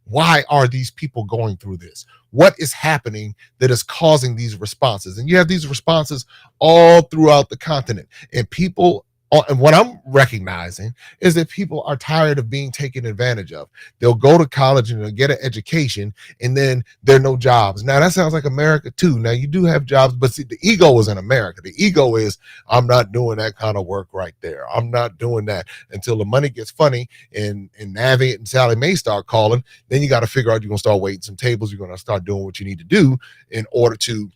Speaker 2: Why are these people going through this? What is happening that is causing these responses? And you have these responses all throughout the continent. And people And what I'm recognizing is that people are tired of being taken advantage of. They'll go to college and they'll get an education, and then there are no jobs. Now that sounds like America too. Now you do have jobs, but see, the ego is in America. The ego is, I'm not doing that kind of work right there. I'm not doing that until the money gets funny and Navient and Sally Mae start calling. Then you got to figure out you're gonna start waiting some tables. You're gonna start doing what you need to do in order to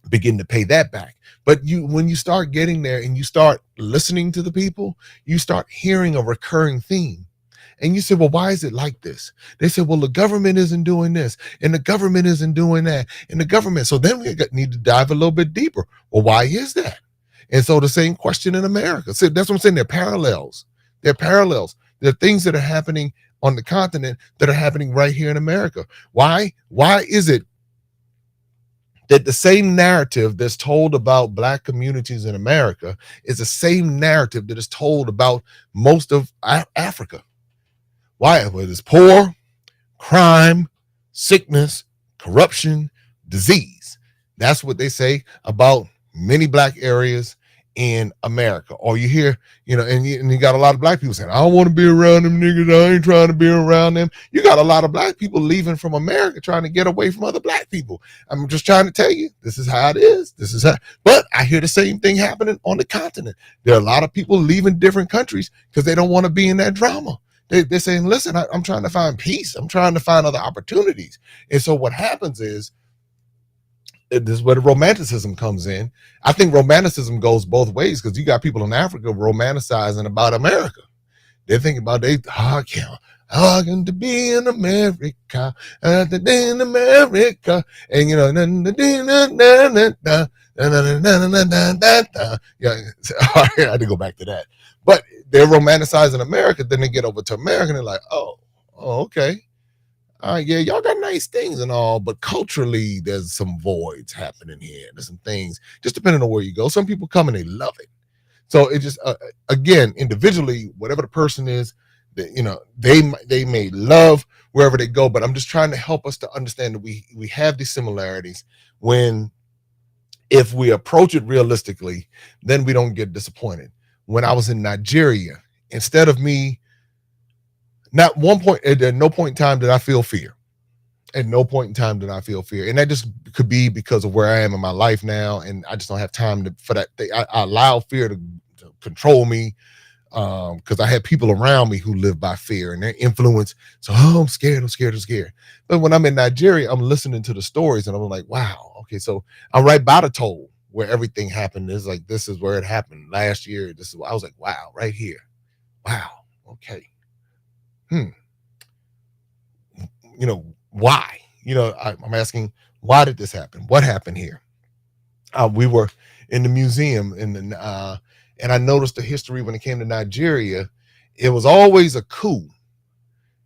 Speaker 2: begin to pay that back. But when you start getting there and you start listening to the people, you start hearing a recurring theme. And you say, well, why is it like this? They say, well, the government isn't doing this and the government isn't doing that and the government. So then we need to dive a little bit deeper. Well, why is that? And so the same question in America. So that's what I'm saying. They're parallels. They're parallels. There are things that are happening on the continent that are happening right here in America. Why? Why is it that the same narrative that's told about Black communities in America is the same narrative that is told about most of Africa? Why? Well, it's poor, crime, sickness, corruption, disease. That's what they say about many Black areas in America. Or you hear, and you got a lot of Black people saying, I don't want to be around them niggas. I ain't trying to be around them. You got a lot of Black people leaving from America trying to get away from other Black people. I'm just trying to tell you, this is how it is. But I hear the same thing happening on the continent. There are a lot of people leaving different countries because they don't want to be in that drama. They're saying, listen, I'm trying to find peace. I'm trying to find other opportunities. And so what happens is, this is where the romanticism comes in. I think romanticism goes both ways because you got people in Africa romanticizing about America. They're thinking about I can to be in America, in America, and yeah, I had to go back to that. But they're romanticizing America. Then they get over to America and they're like, oh, okay. Yeah, y'all got nice things and all, but culturally, there's some voids happening here. There's some things, just depending on where you go. Some people come and they love it. So it just, again, individually, whatever the person is, they may love wherever they go. But I'm just trying to help us to understand that we have these similarities. When, if we approach it realistically, then we don't get disappointed. When I was in Nigeria, instead of me, not one point, at no point in time did I feel fear. At no point in time did I feel fear. And that just could be because of where I am in my life now. And I just don't have time for that. I allow fear to control me because I had people around me who live by fear and their influence. So, I'm scared. But when I'm in Nigeria, I'm listening to the stories and I'm like, wow, okay. So I'm right by the toll where everything happened. It's like, this is where it happened last year. I was like, wow, right here. Wow. Okay. Why? I'm asking, why did this happen? What happened here? We were in the museum and I noticed the history when it came to Nigeria. It was always a coup.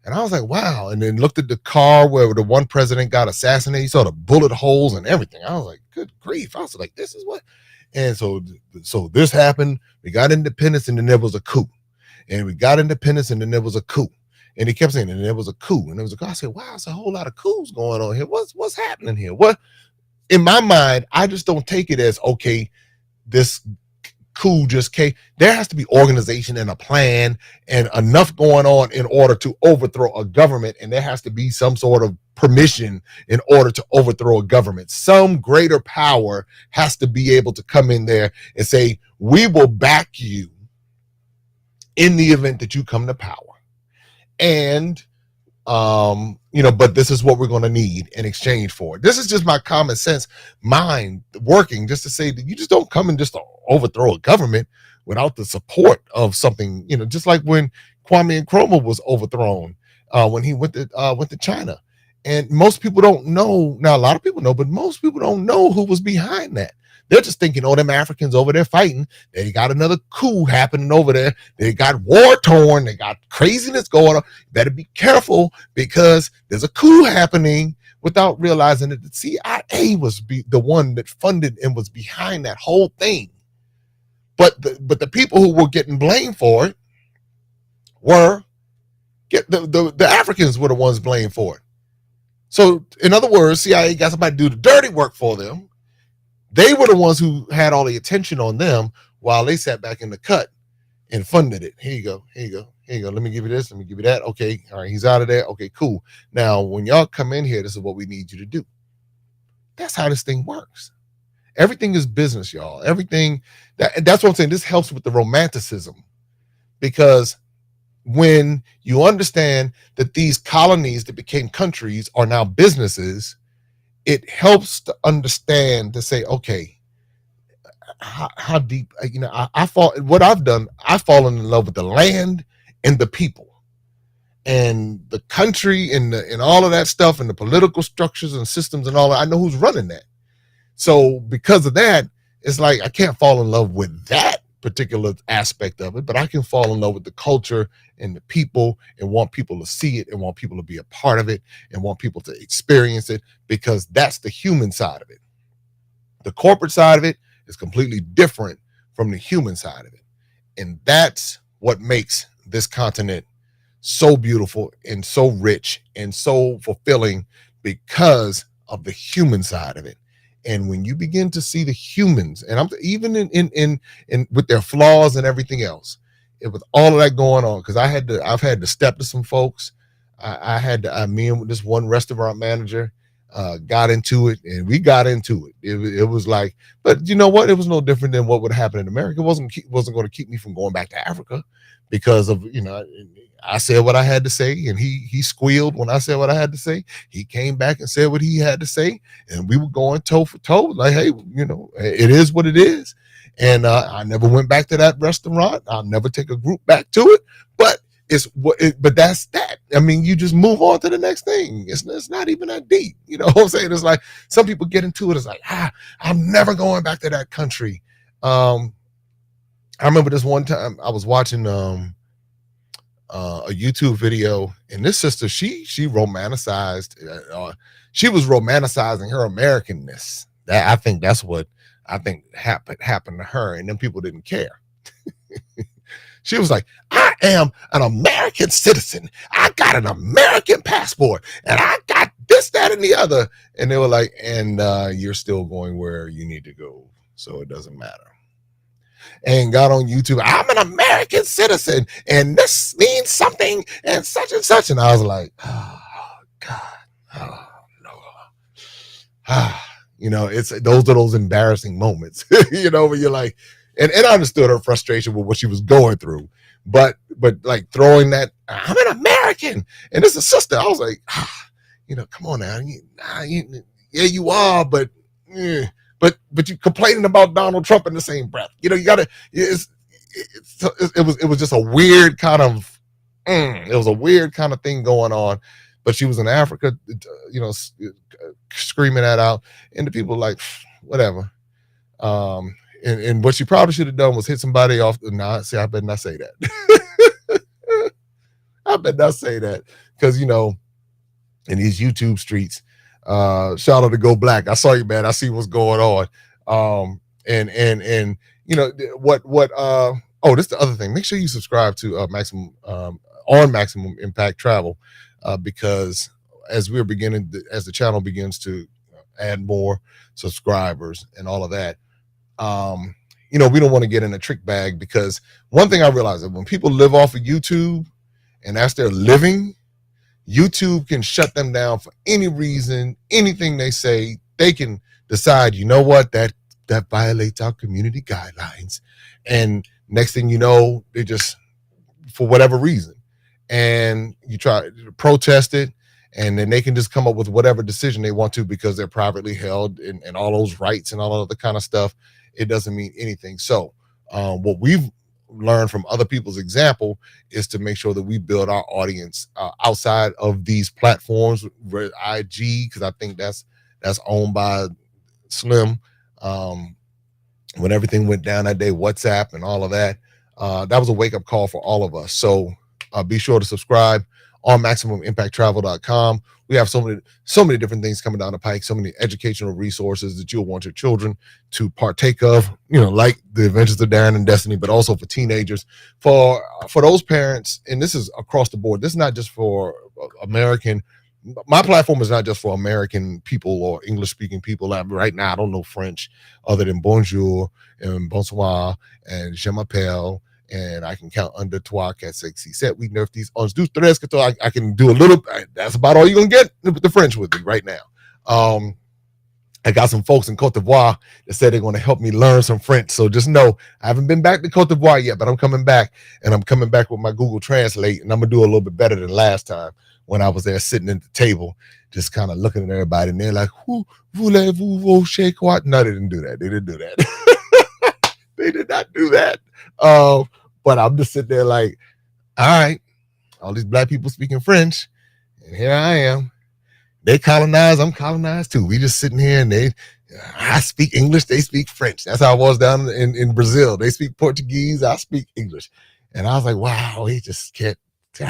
Speaker 2: And I was like, wow. And then looked at the car where the one president got assassinated. You saw the bullet holes and everything. I was like, good grief. I was like, this is what. And so this happened. We got independence and then there was a coup. And we got independence and then there was a coup. And he kept saying, and there was a coup. And there was a coup. I said, wow, it's a whole lot of coups going on here. What's happening here? What? In my mind, I just don't take it as, okay, this coup just came. There has to be organization and a plan and enough going on in order to overthrow a government. And there has to be some sort of permission in order to overthrow a government. Some greater power has to be able to come in there and say, we will back you in the event that you come to power. And, but this is what we're going to need in exchange for it. This is just my common sense mind working just to say that you just don't come and just overthrow a government without the support of something, just like when Kwame Nkrumah was overthrown when he went to China. And most people don't know. Now, a lot of people know, but most people don't know who was behind that. They're just thinking, them Africans over there fighting. They got another coup happening over there. They got war torn. They got craziness going on. Better be careful because there's a coup happening, without realizing that the CIA was the one that funded and was behind that whole thing. But the people who were getting blamed for it were the Africans were the ones blamed for it. So in other words, CIA got somebody to do the dirty work for them. They were the ones who had all the attention on them, while they sat back in the cut and funded it. Here you go. Here you go. Here you go. Let me give you this. Let me give you that. Okay. All right. He's out of there. Okay, cool. Now, when y'all come in here, this is what we need you to do. That's how this thing works. Everything is business, y'all. Everything. That's what I'm saying. This helps with the romanticism, because when you understand that these colonies that became countries are now businesses, it helps to understand, to say, okay, how deep, I fall, what I've done, I've fallen in love with the land and the people and the country and all of that stuff and the political structures and systems and all that. I know who's running that. So because of that, it's like I can't fall in love with that particular aspect of it, but I can fall in love with the culture and the people and want people to see it and want people to be a part of it and want people to experience it, because that's the human side of it. The corporate side of it is completely different from the human side of it. And that's what makes this continent so beautiful and so rich and so fulfilling, because of the human side of it. And when you begin to see the humans, and I'm even in with their flaws and everything else, with all of that going on, because I've had to step to some folks. Me and this one restaurant manager got into it, and we got into it. It was like, but you know what? It was no different than what would happen in America. It wasn't going to keep me from going back to Africa, because of, I said what I had to say, and he squealed when I said what I had to say. He came back and said what he had to say, and we were going toe for toe. Like, hey, it is what it is. And I never went back to that restaurant. I'll never take a group back to it. But but that's that. I mean, you just move on to the next thing. It's not even that deep. You know what I'm saying? It's like some people get into it. It's like, I'm never going back to that country. I remember this one time I was watching a YouTube video, and this sister, she romanticized, she was romanticizing her Americanness. I think that's what happened to her, and then people didn't care. She was like, I am an American citizen. I got an American passport, and I got this, that, and the other. And they were like, and you're still going where you need to go, so it doesn't matter. And got on YouTube, I'm an American citizen, and this means something, and such and such. And I was like, oh, God, oh, no. It's those are those embarrassing moments, where you're like, and I understood her frustration with what she was going through, but like throwing that, I'm an American, and it's a sister. I was like, come on now, yeah, you are, but you complaining about Donald Trump in the same breath. You gotta. It was just a weird kind of. It was a weird kind of thing going on, but she was in Africa, screaming that out, and the people like, whatever. And what she probably should have done was hit somebody off. I better not say that. I better not say that, because in these YouTube streets. Shout out to Go Black. I saw you, man. I see what's going on. And this is the other thing. Make sure you subscribe to Maximum Impact Travel, because as the channel begins to add more subscribers and all of that, we don't want to get in a trick bag, because one thing I realized that when people live off of YouTube and that's their living, YouTube can shut them down for any reason, anything they say. They can decide, you know what, that violates our community guidelines. And next thing you know, they just, for whatever reason, and you try to protest it, and then they can just come up with whatever decision they want to, because they're privately held, and all those rights and all of the kind of stuff. It doesn't mean anything. So what we've learned from other people's example is to make sure that we build our audience outside of these platforms, where IG, because I think that's owned by Slim. When everything went down that day, WhatsApp and all of that, that was a wake-up call for all of us. So be sure to subscribe on MaximumImpactTravel.com. We have so many different things coming down the pike, so many educational resources that you'll want your children to partake of, like the Adventures of Darren and Destiny, but also for teenagers, for those parents. And this is across the board. This is not just for American my platform is not just for American people or English speaking people. Right now, I don't know French other than bonjour and bonsoir and je m'appelle. And I can count under trois, quatre, cinq, six, sept, huit, neuf, dix, onze, douze, treize, quatorze. I can do a little. That's about all you're going to get with the French with me right now. I got some folks in Cote d'Ivoire that said they're going to help me learn some French. So just know I haven't been back to Cote d'Ivoire yet, but I'm coming back, and I'm coming back with my Google Translate, and I'm going to do a little bit better than last time when I was there sitting at the table, just kind of looking at everybody, and they're like, "Who voulez-vous rocher quoi?" No, they didn't do that. They didn't do that. They did not do that. But I'm just sitting there like, all right, all these black people speaking French, and here I am. They colonized, I'm colonized too. We just sitting here, and I speak English, they speak French. That's how I was down in Brazil. They speak Portuguese, I speak English. And I was like, wow, he just can't, so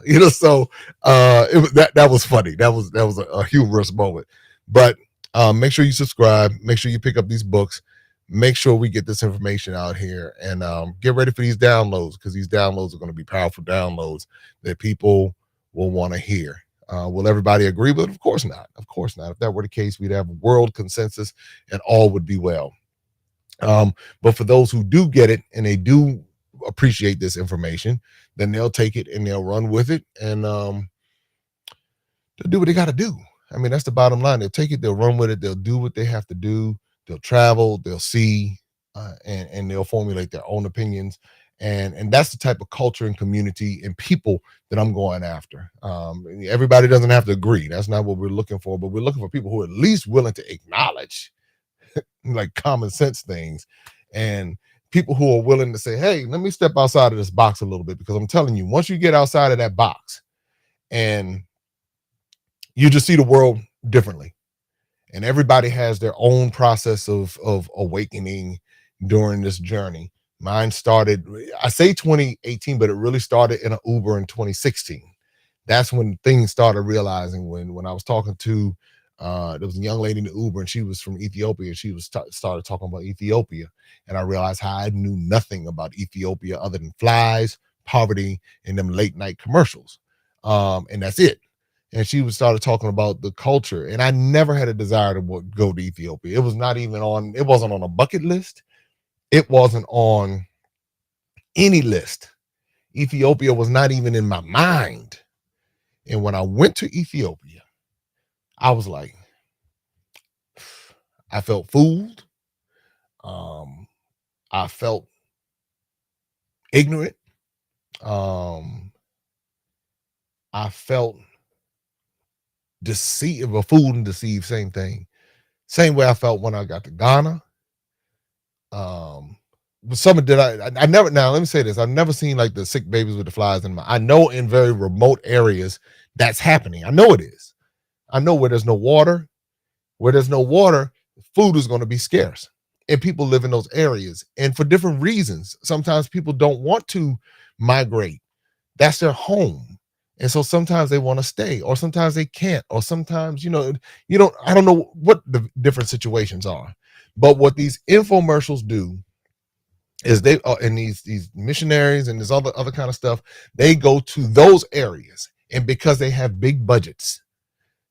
Speaker 2: it was that was funny. That was a humorous moment. But make sure you subscribe, make sure you pick up these books, make sure we get this information out here, and get ready for these downloads, because these downloads are going to be powerful downloads that people will want to hear. Will everybody agree with it? Of course not. Of course not. If that were the case, we'd have a world consensus and all would be well. But for those who do get it and they do appreciate this information, then they'll take it and they'll run with it, and they'll do what they got to do. I mean, that's the bottom line. They'll take it, they'll run with it, they'll do what they have to do, they'll travel, they'll see, and they'll formulate their own opinions. And that's the type of culture and community and people that I'm going after. Everybody doesn't have to agree. That's not what we're looking for, but we're looking for people who are at least willing to acknowledge like common sense things, and people who are willing to say, hey, let me step outside of this box a little bit, because I'm telling you, once you get outside of that box and you just see the world differently, and everybody has their own process of awakening during this journey. Mine started, I say 2018, but it really started in an Uber in 2016. That's when things started realizing, when I was talking to, there was a young lady in the Uber, and she was from Ethiopia. She was started talking about Ethiopia. And I realized how I knew nothing about Ethiopia other than flies, poverty, and them late night commercials. And that's it. And she started talking about the culture. And I never had a desire to go to Ethiopia. It was not even on, it wasn't on a bucket list. It wasn't on any list. Ethiopia was not even in my mind. And when I went to Ethiopia, I was like, I felt fooled. I felt ignorant. I felt deceived, a fool and deceived, same thing. Same way I felt when I got to Ghana. Some did I never, now let me say this, I've never seen like the sick babies with the flies in my, I know in very remote areas that's happening. I know it is. I know where there's no water, food is going to be scarce, and people live in those areas, and for different reasons. Sometimes people don't want to migrate. That's their home. And so sometimes they want to stay, or sometimes they can't, or sometimes, I don't know what the different situations are. But what these infomercials do is they and these missionaries and this other kind of stuff, they go to those areas, and because they have big budgets,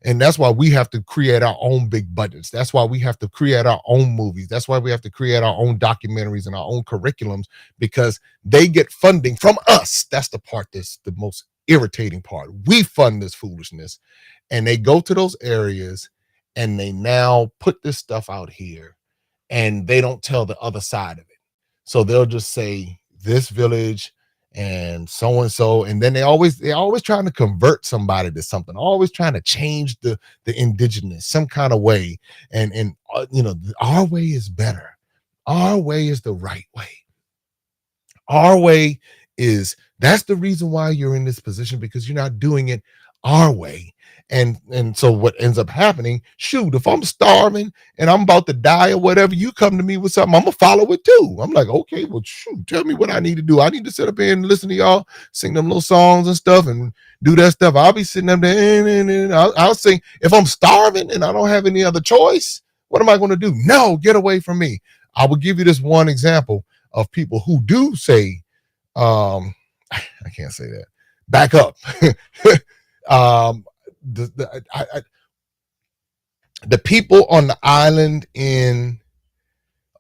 Speaker 2: and that's why we have to create our own big budgets. That's why we have to create our own movies. That's why we have to create our own documentaries and our own curriculums, because they get funding from us. That's the part that's the most irritating part. We fund this foolishness, and they go to those areas and they now put this stuff out here, and they don't tell the other side of it. So they'll just say this village and so, and then they always trying to convert somebody to something, always trying to change the indigenous some kind of way. And our way is better. Our way is the right way. Our way is, that's the reason why you're in this position, because you're not doing it our way. And so what ends up happening, shoot, if I'm starving and I'm about to die or whatever, you come to me with something, I'm gonna follow it too. I'm like, okay, well, shoot, tell me what I need to do. I need to sit up here and listen to y'all sing them little songs and stuff and do that stuff. I'll be sitting up there and I'll sing. If I'm starving and I don't have any other choice, what am I going to do? No, get away from me. I will give you this one example of people who do say, I can't say that. Back up. the people on the island in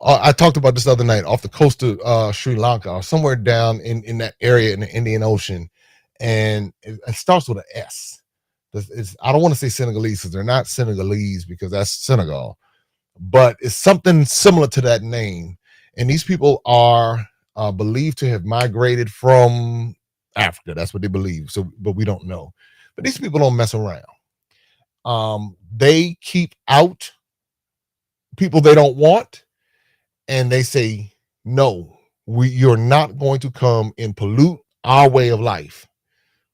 Speaker 2: I talked about this the other night off the coast of Sri Lanka or somewhere down in that area in the Indian Ocean, and it starts with an S. I don't want to say Senegalese because they're not Senegalese because that's Senegal, but it's something similar to that name. And these people are believed to have migrated from Africa. That's what they believe. So, but we don't know. But these people don't mess around. They keep out people they don't want, and they say, no, you're not going to come and pollute our way of life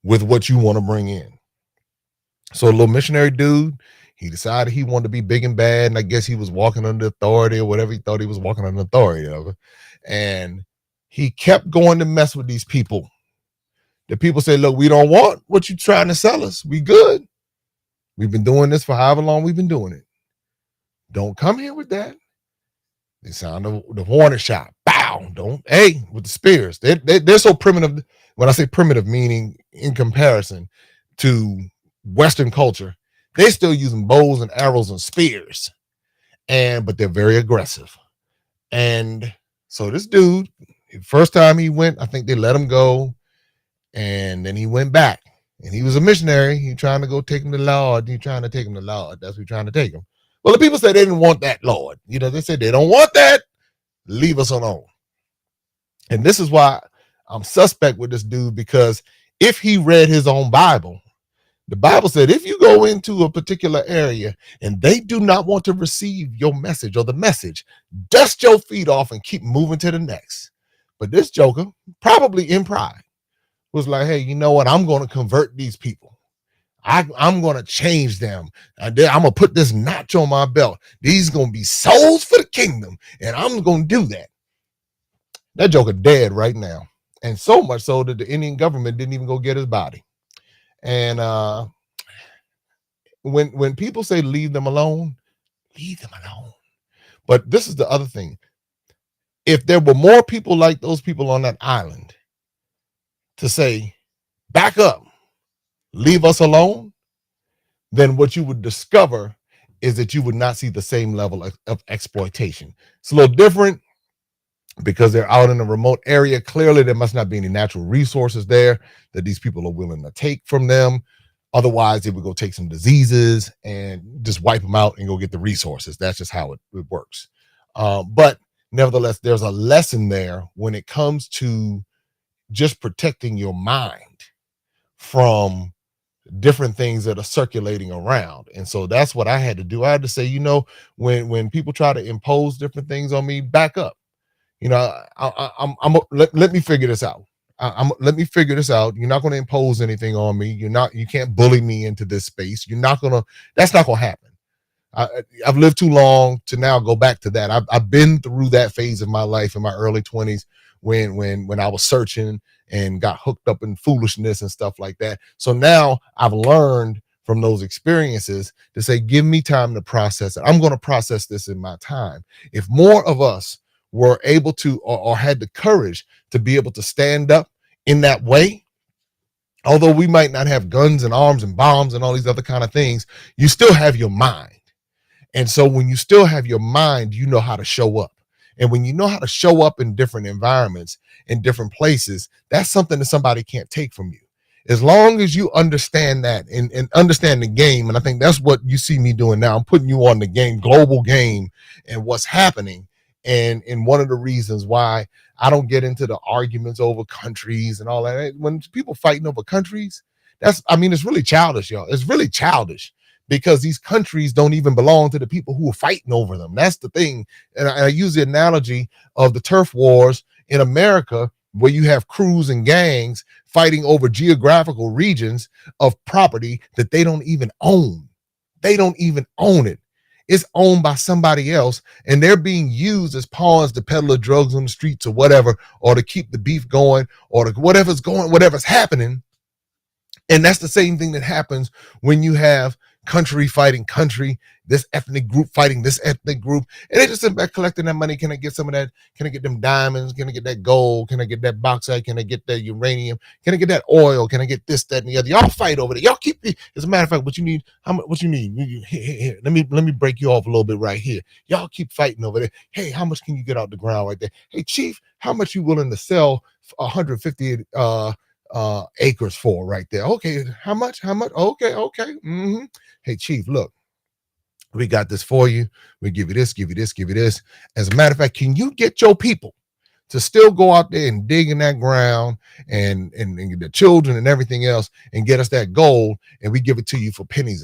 Speaker 2: with what you want to bring in. So a little missionary dude, he decided he wanted to be big and bad, and I guess he was walking under authority or whatever he thought he was walking under authority of. And he kept going to mess with these people. The people say, look, we don't want what you're trying to sell us. We good. We've been doing this for however long we've been doing it. Don't come here with that. They sound the warning shot. Bow. Don't, hey, with the spears. They're so primitive. When I say primitive, meaning in comparison to Western culture, they're still using bows and arrows and spears. But they're very aggressive. And so this dude, first time he went, I think they let him go. And then he went back. And he was a missionary. He trying to go take him to Lord. He trying to take him to Lord. That's what he's trying to take him. Well, the people said they didn't want that, Lord. You know, they said they don't want that. Leave us alone. And this is why I'm suspect with this dude, because if he read his own Bible, the Bible said if you go into a particular area and they do not want to receive your message or the message, dust your feet off and keep moving to the next. But this joker, probably in pride, was like, hey, you know what? I'm going to convert these people. I'm going to change them. I'm going to put this notch on my belt. These going to be souls for the kingdom, and I'm going to do that. That joker dead right now. And so much so that the Indian government didn't even go get his body. And when people say leave them alone, leave them alone. But this is the other thing. If there were more people like those people on that island to say, back up, leave us alone, then what you would discover is that you would not see the same level of exploitation. It's a little different because they're out in a remote area. Clearly, there must not be any natural resources there that these people are willing to take from them. Otherwise, they would go take some diseases and just wipe them out and go get the resources. That's just how it works. But nevertheless, there's a lesson there when it comes to just protecting your mind from different things that are circulating around. And so that's what I had to do. I had to say, you know, when people try to impose different things on me, back up. You know, let me figure this out. Let me figure this out. You're not going to impose anything on me. You can't bully me into this space. That's not going to happen. I've lived too long to now go back to that. I've been through that phase of my life in my early 20s when I was searching and got hooked up in foolishness and stuff like that. So now I've learned from those experiences to say, give me time to process it. I'm going to process this in my time. If more of us were able to or had the courage to be able to stand up in that way, although we might not have guns and arms and bombs and all these other kind of things, you still have your mind. And so when you still have your mind, you know how to show up. And when you know how to show up in different environments, in different places, that's something that somebody can't take from you. As long as you understand that and understand the game, and I think that's what you see me doing now. I'm putting you on the game, global game, and what's happening. And one of the reasons why I don't get into the arguments over countries and all that. When people fighting over countries, it's really childish, y'all. It's really childish. Because these countries don't even belong to the people who are fighting over them. That's the thing. And I use the analogy of the turf wars in America, where you have crews and gangs fighting over geographical regions of property that they don't even own. They don't even own it. It's owned by somebody else, and they're being used as pawns to peddle drugs on the streets or whatever, or to keep the beef going, or to whatever's happening. And that's the same thing that happens when you have country fighting country, this ethnic group fighting this ethnic group, and they just sit back collecting that money. Can I get some of that? Can I get them diamonds? Can I get that gold? Can I get that bauxite? Can I get that uranium? Can I get that oil? Can I get this, that, and the other? Y'all fight over there. Y'all keep. As a matter of fact, what you need? How much? What you need? Here, let me break you off a little bit right here. Y'all keep fighting over there. Hey, how much can you get out the ground right there? Hey, chief, how much you willing to sell 150 acres for right there? Okay, how much? Okay. Hey, chief, look, we got this for you. We give you this, give you this, give you this. As a matter of fact, can you get your people to still go out there and dig in that ground and the children and everything else and get us that gold, and we give it to you for pennies,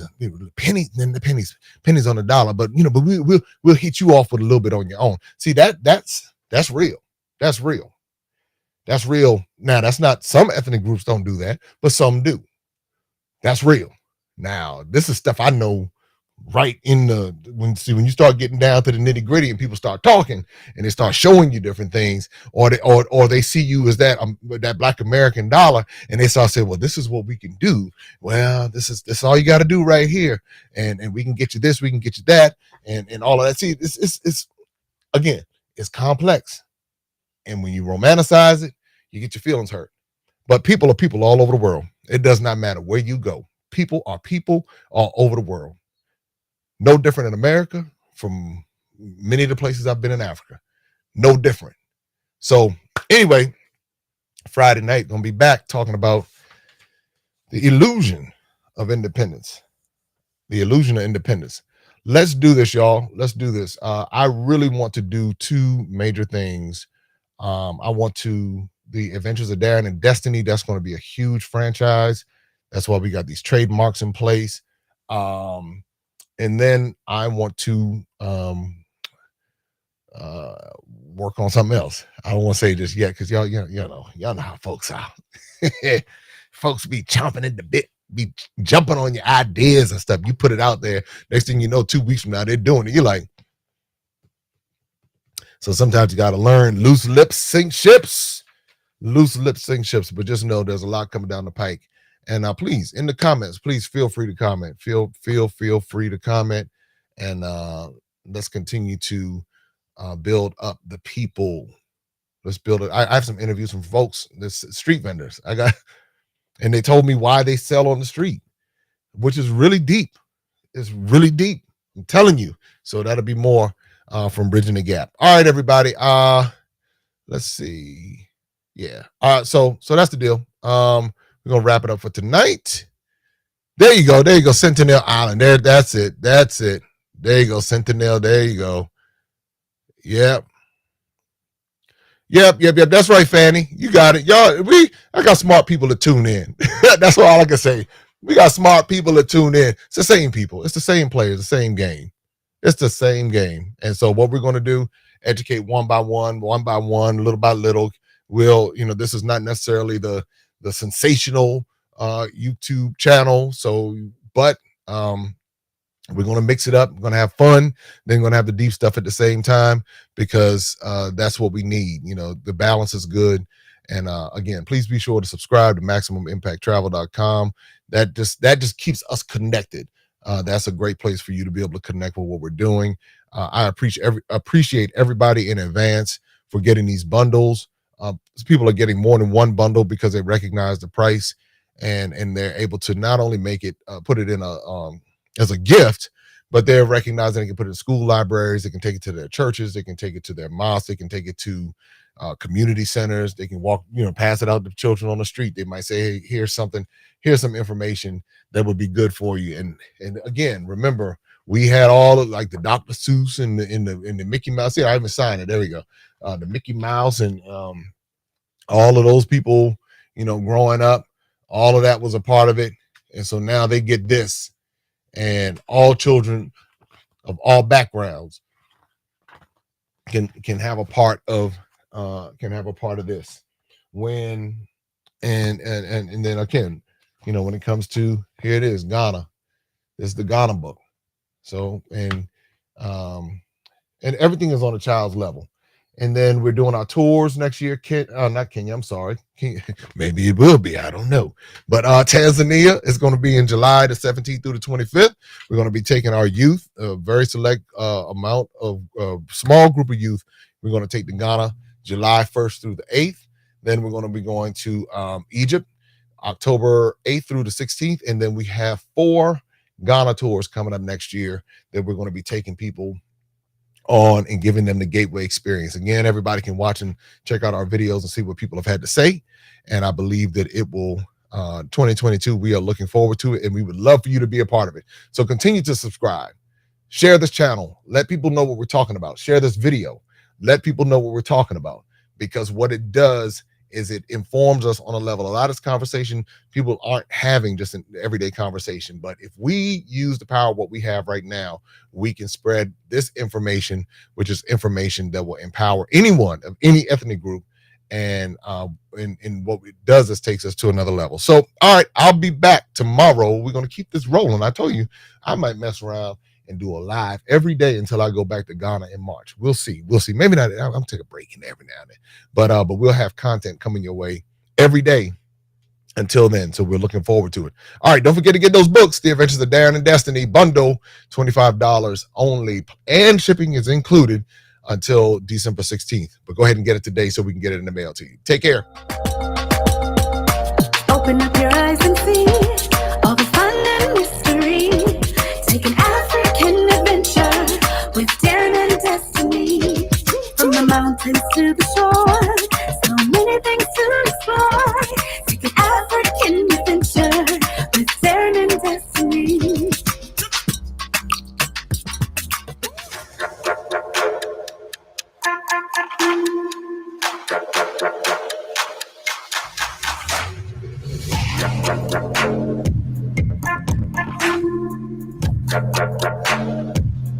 Speaker 2: pennies on the dollar. But we'll hit you off with a little bit on your own. See, that's real. That's real. That's real. Now, that's not, some ethnic groups don't do that, but some do. That's real. Now, this is stuff I know right in the, when you start getting down to the nitty gritty and people start talking and they start showing you different things, or they see you as that Black American dollar, and they start saying, well, this is what we can do. Well, this is all you got to do right here. And we can get you this, we can get you that, and all of that. See, it's again, it's complex. And when you romanticize it, you get your feelings hurt. But people are people all over the world. It does not matter where you go. People are people all over the world. No different in America from many of the places I've been in Africa. No different. So anyway, Friday night, gonna be back talking about the illusion of independence. The illusion of independence. Let's do this, y'all. Let's do this. I really want to do two major things. I want to, the Adventures of Darren and Destiny, that's going to be a huge franchise. That's why we got these trademarks in place. And then I want to work on something else. I don't want to say just yet, because y'all know how folks are. Folks be chomping at the bit, be jumping on your ideas and stuff. You put it out there, next thing you know, 2 weeks from now, they're doing it. You're like, so sometimes you got to learn loose lips sink ships. Loose lips sink ships. But just know there's a lot coming down the pike. And please, in the comments, please feel free to comment. Feel free to comment. And let's continue to build up the people. Let's build it. I have some interviews from folks, this street vendors. And they told me why they sell on the street, which is really deep. It's really deep. I'm telling you. So that'll be more from Bridging the Gap. All right, everybody. Let's see. Yeah. So that's the deal. We're gonna wrap it up for tonight. There you go. Sentinel Island. There, that's it. There you go, Sentinel. There you go. Yep. That's right, Fanny. You got it. Y'all, I got smart people to tune in. That's all I can say. We got smart people to tune in. It's the same people. It's the same players, the same game. It's the same game. And so what we're going to do, educate one by one, little by little. This is not necessarily the sensational YouTube channel. So, but we're going to mix it up. We're going to have fun. Then we're going to have the deep stuff at the same time, because that's what we need. The balance is good. And again, please be sure to subscribe to MaximumImpactTravel.com. That just keeps us connected. That's a great place for you to be able to connect with what we're doing. I appreciate everybody in advance for getting these bundles. People are getting more than one bundle because they recognize the price, and they're able to not only make it, put it in as a gift, but they're recognizing they can put it in school libraries, they can take it to their churches, they can take it to their mosques, they can take it to community centers, they can walk, pass it out to children on the street. They might say, hey, here's some information that would be good for you. And again, remember, we had all of, like, the Dr. Seuss and the Mickey Mouse. Yeah, I haven't signed it. There we go. The Mickey Mouse and all of those people, growing up, all of that was a part of it. And so now they get this, and all children of all backgrounds can have a part of this. And then again, when it comes to, here it is, Ghana. This is the Ghana book. So, and everything is on a child's level. And then we're doing our tours next year. Not Kenya, I'm sorry. Maybe it will be, I don't know. But Tanzania is going to be in July the 17th through the 25th. We're going to be taking our youth, a very select amount of small group of youth. We're going to take to Ghana July 1st through the 8th. Then we're going to be going to Egypt October 8th through the 16th. And then we have 4 Ghana tours coming up next year that we're going to be taking people on and giving them the gateway experience. Again, everybody can watch and check out our videos and see what people have had to say. And I believe that it will 2022, we are looking forward to it, and we would love for you to be a part of it. So continue to subscribe, share this channel, let people know what we're talking about, share this video, let people know what we're talking about, because what it does is it informs us on a level. A lot of this conversation people aren't having just an everyday conversation. But if we use the power of what we have right now, we can spread this information, which is information that will empower anyone of any ethnic group. And what it does is takes us to another level. So, all right, I'll be back tomorrow. We're going to keep this rolling. I told you I might mess around and do a live every day until I go back to Ghana in March. We'll see. Maybe not. I'm take a break in every now and then, but we'll have content coming your way every day until then. So we're looking forward to it. All right. Don't forget to get those books, The Adventures of Darren and Destiny bundle, $25 only, and shipping is included until December 16th. But go ahead and get it today so we can get it in the mail to you. Take care.
Speaker 1: Open up your eyes and see